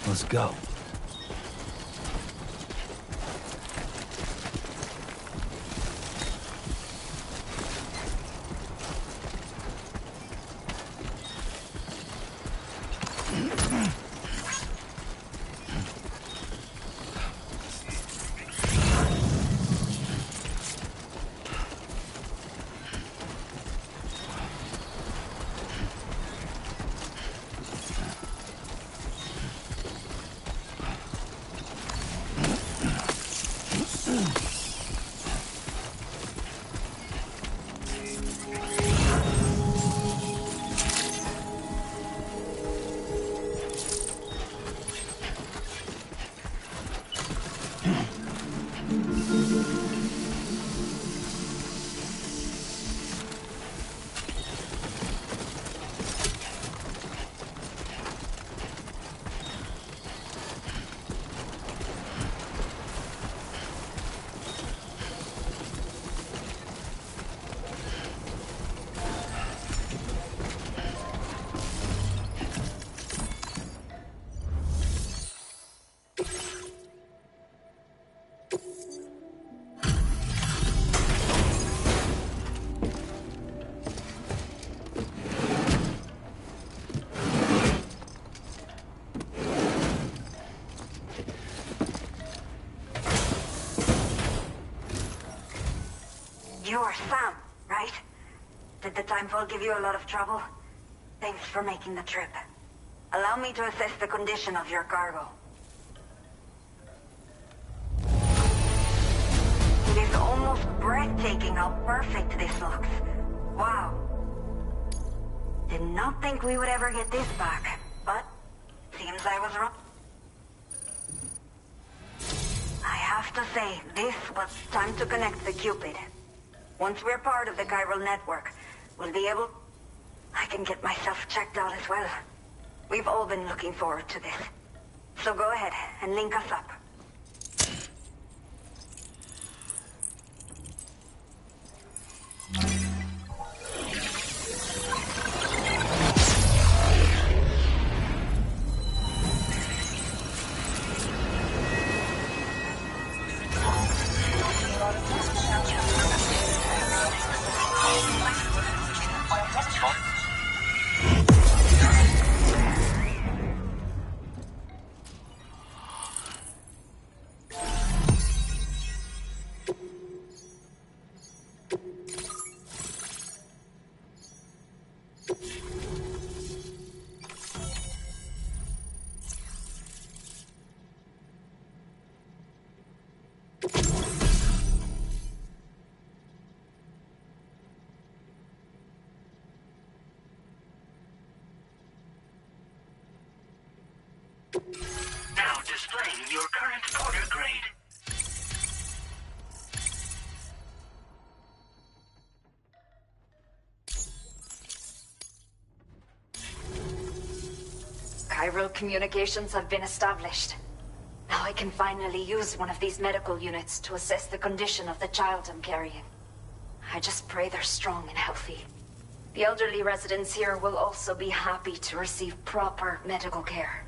Let's go. You're Sam, right? Did the timefall give you a lot of trouble? Thanks for making the trip. Allow me to assess the condition of your cargo. It is almost breathtaking how perfect this looks. Wow. Did not think we would ever get this back, but seems I was wrong. I have to say, this was time to connect the Cupid. Once we're part of the chiral network, we'll be able... I can get myself checked out as well. We've all been looking forward to this. So go ahead and link us up. Now displaying your current order grade. Chiral communications have been established. Now I can finally use one of these medical units to assess the condition of the child I'm carrying. I just pray they're strong and healthy. The elderly residents here will also be happy to receive proper medical care.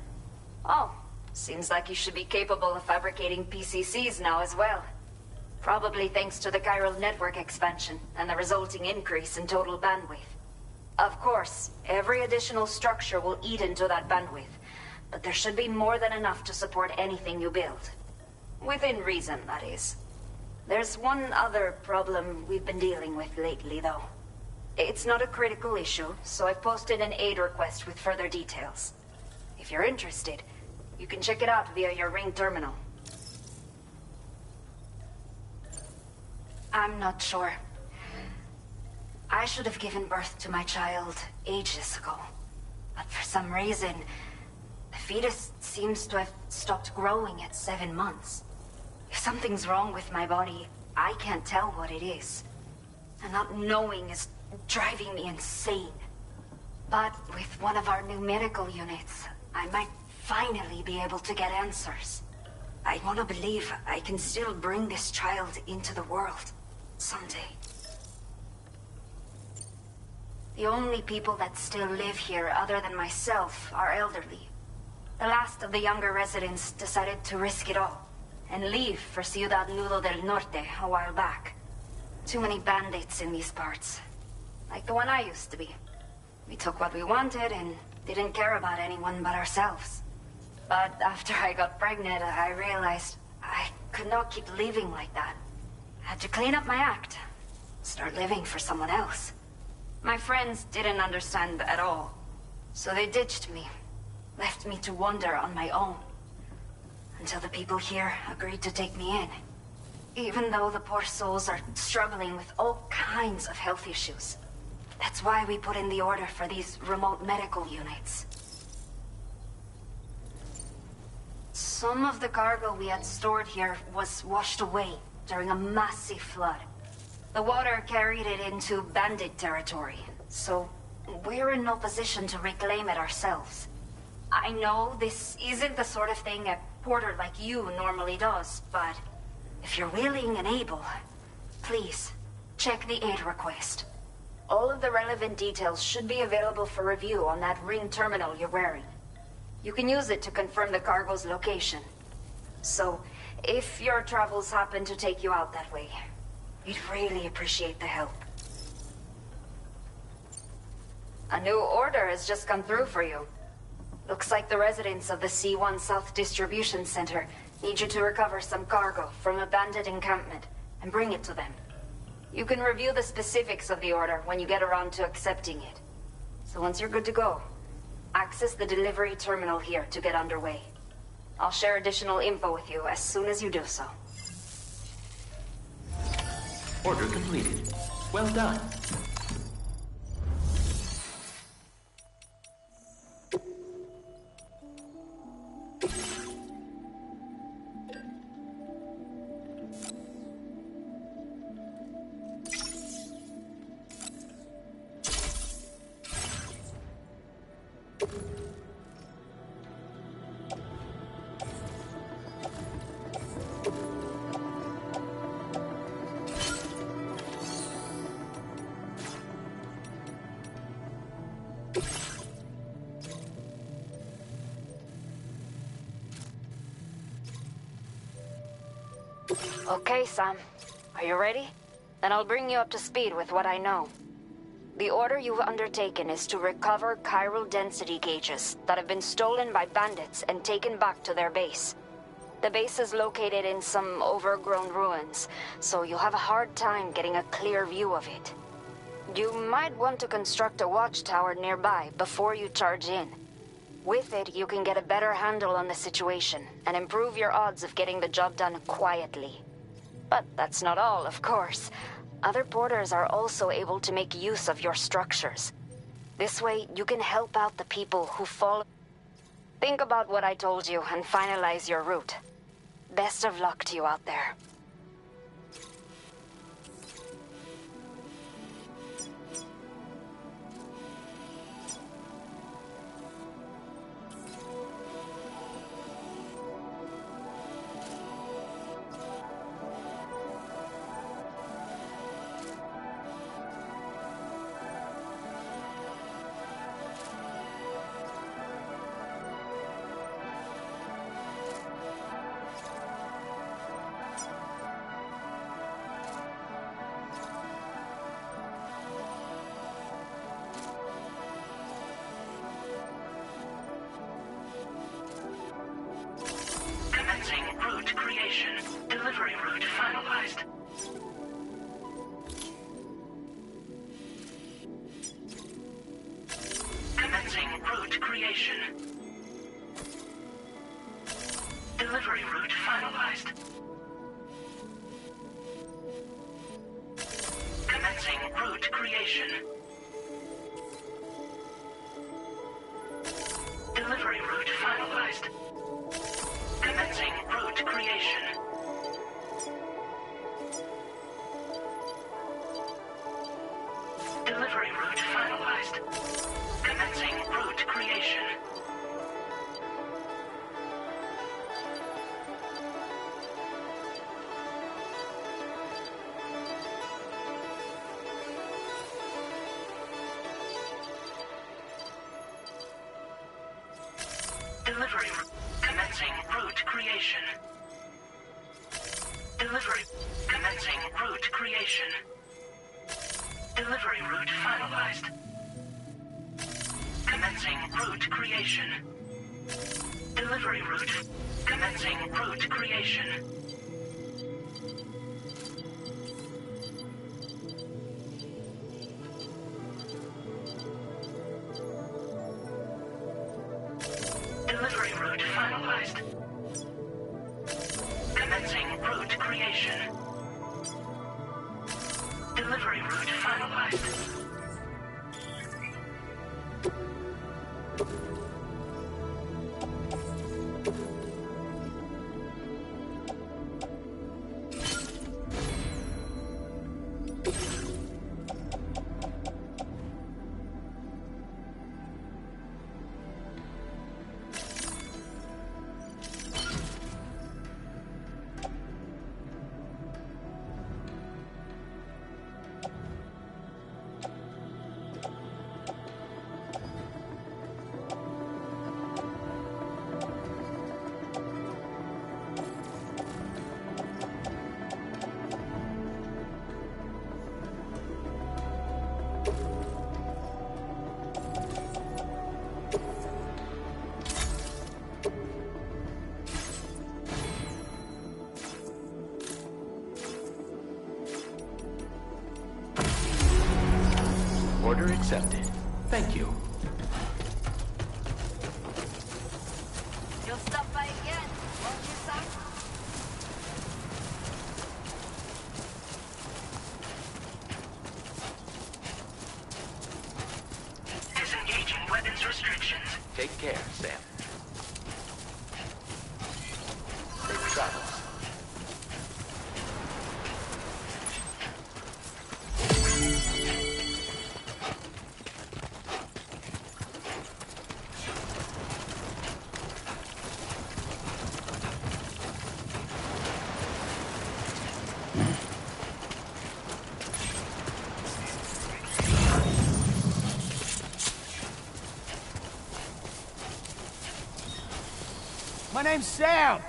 Oh, seems like you should be capable of fabricating PCCs now as well. Probably thanks to the chiral network expansion and the resulting increase in total bandwidth. Of course, every additional structure will eat into that bandwidth, but there should be more than enough to support anything you build. Within reason, that is. There's one other problem we've been dealing with lately, though. It's not a critical issue, so I've posted an aid request with further details. If you're interested, you can check it out via your Ring terminal. I'm not sure. I should have given birth to my child ages ago. But for some reason, the fetus seems to have stopped growing at 7 months. If something's wrong with my body, I can't tell what it is. And not knowing is driving me insane. But with one of our new medical units, I might finally be able to get answers. I want to believe I can still bring this child into the world someday. The only people that still live here other than myself are elderly. The last of the younger residents decided to risk it all and leave for Ciudad Nudo del Norte a while back. Too many bandits in these parts. Like the one I used to be. We took what we wanted and didn't care about anyone but ourselves. But after I got pregnant, I realized I could not keep living like that. Had to clean up my act. Start living for someone else. My friends didn't understand at all. So they ditched me. Left me to wander on my own. Until the people here agreed to take me in. Even though the poor souls are struggling with all kinds of health issues. That's why we put in the order for these remote medical units. Some of the cargo we had stored here was washed away during a massive flood. The water carried it into bandit territory, so we're in no position to reclaim it ourselves. I know this isn't the sort of thing a porter like you normally does, but if you're willing and able, please, check the aid request. All of the relevant details should be available for review on that ring terminal you're wearing. You can use it to confirm the cargo's location. So, if your travels happen to take you out that way, we'd really appreciate the help. A new order has just come through for you. Looks like the residents of the C1 South Distribution Center need you to recover some cargo from a bandit encampment and bring it to them. You can review the specifics of the order when you get around to accepting it. So once you're good to go, access the delivery terminal here to get underway. I'll share additional info with you as soon as you do so. Order completed. Well done. Okay, Sam. Are you ready? Then I'll bring you up to speed with what I know. The order you've undertaken is to recover chiral density gauges that have been stolen by bandits and taken back to their base. The base is located in some overgrown ruins, so you'll have a hard time getting a clear view of it. You might want to construct a watchtower nearby before you charge in. With it, you can get a better handle on the situation and improve your odds of getting the job done quietly. But that's not all, of course. Other porters are also able to make use of your structures. This way, you can help out the people who fall. Think about what I told you and finalize your route. Best of luck to you out there. Commencing route creation. Delivery route finalized. Commencing route creation. Delivery route finalized. Commencing route creation. Delivery route finalized. Commencing route creation. Delivery route finalized. Commencing route creation. Delivery. Commencing route creation. Delivery. Commencing route creation. Delivery route finalized. Commencing route creation. Delivery route. Commencing route creation. Delivery route finalized. Commencing route creation. Delivery route finalized. Order accepted. Thank you. You'll stop by again, won't you, son? Disengaging weapons restrictions. Take care, Sam. Safe travels. My name's Sam.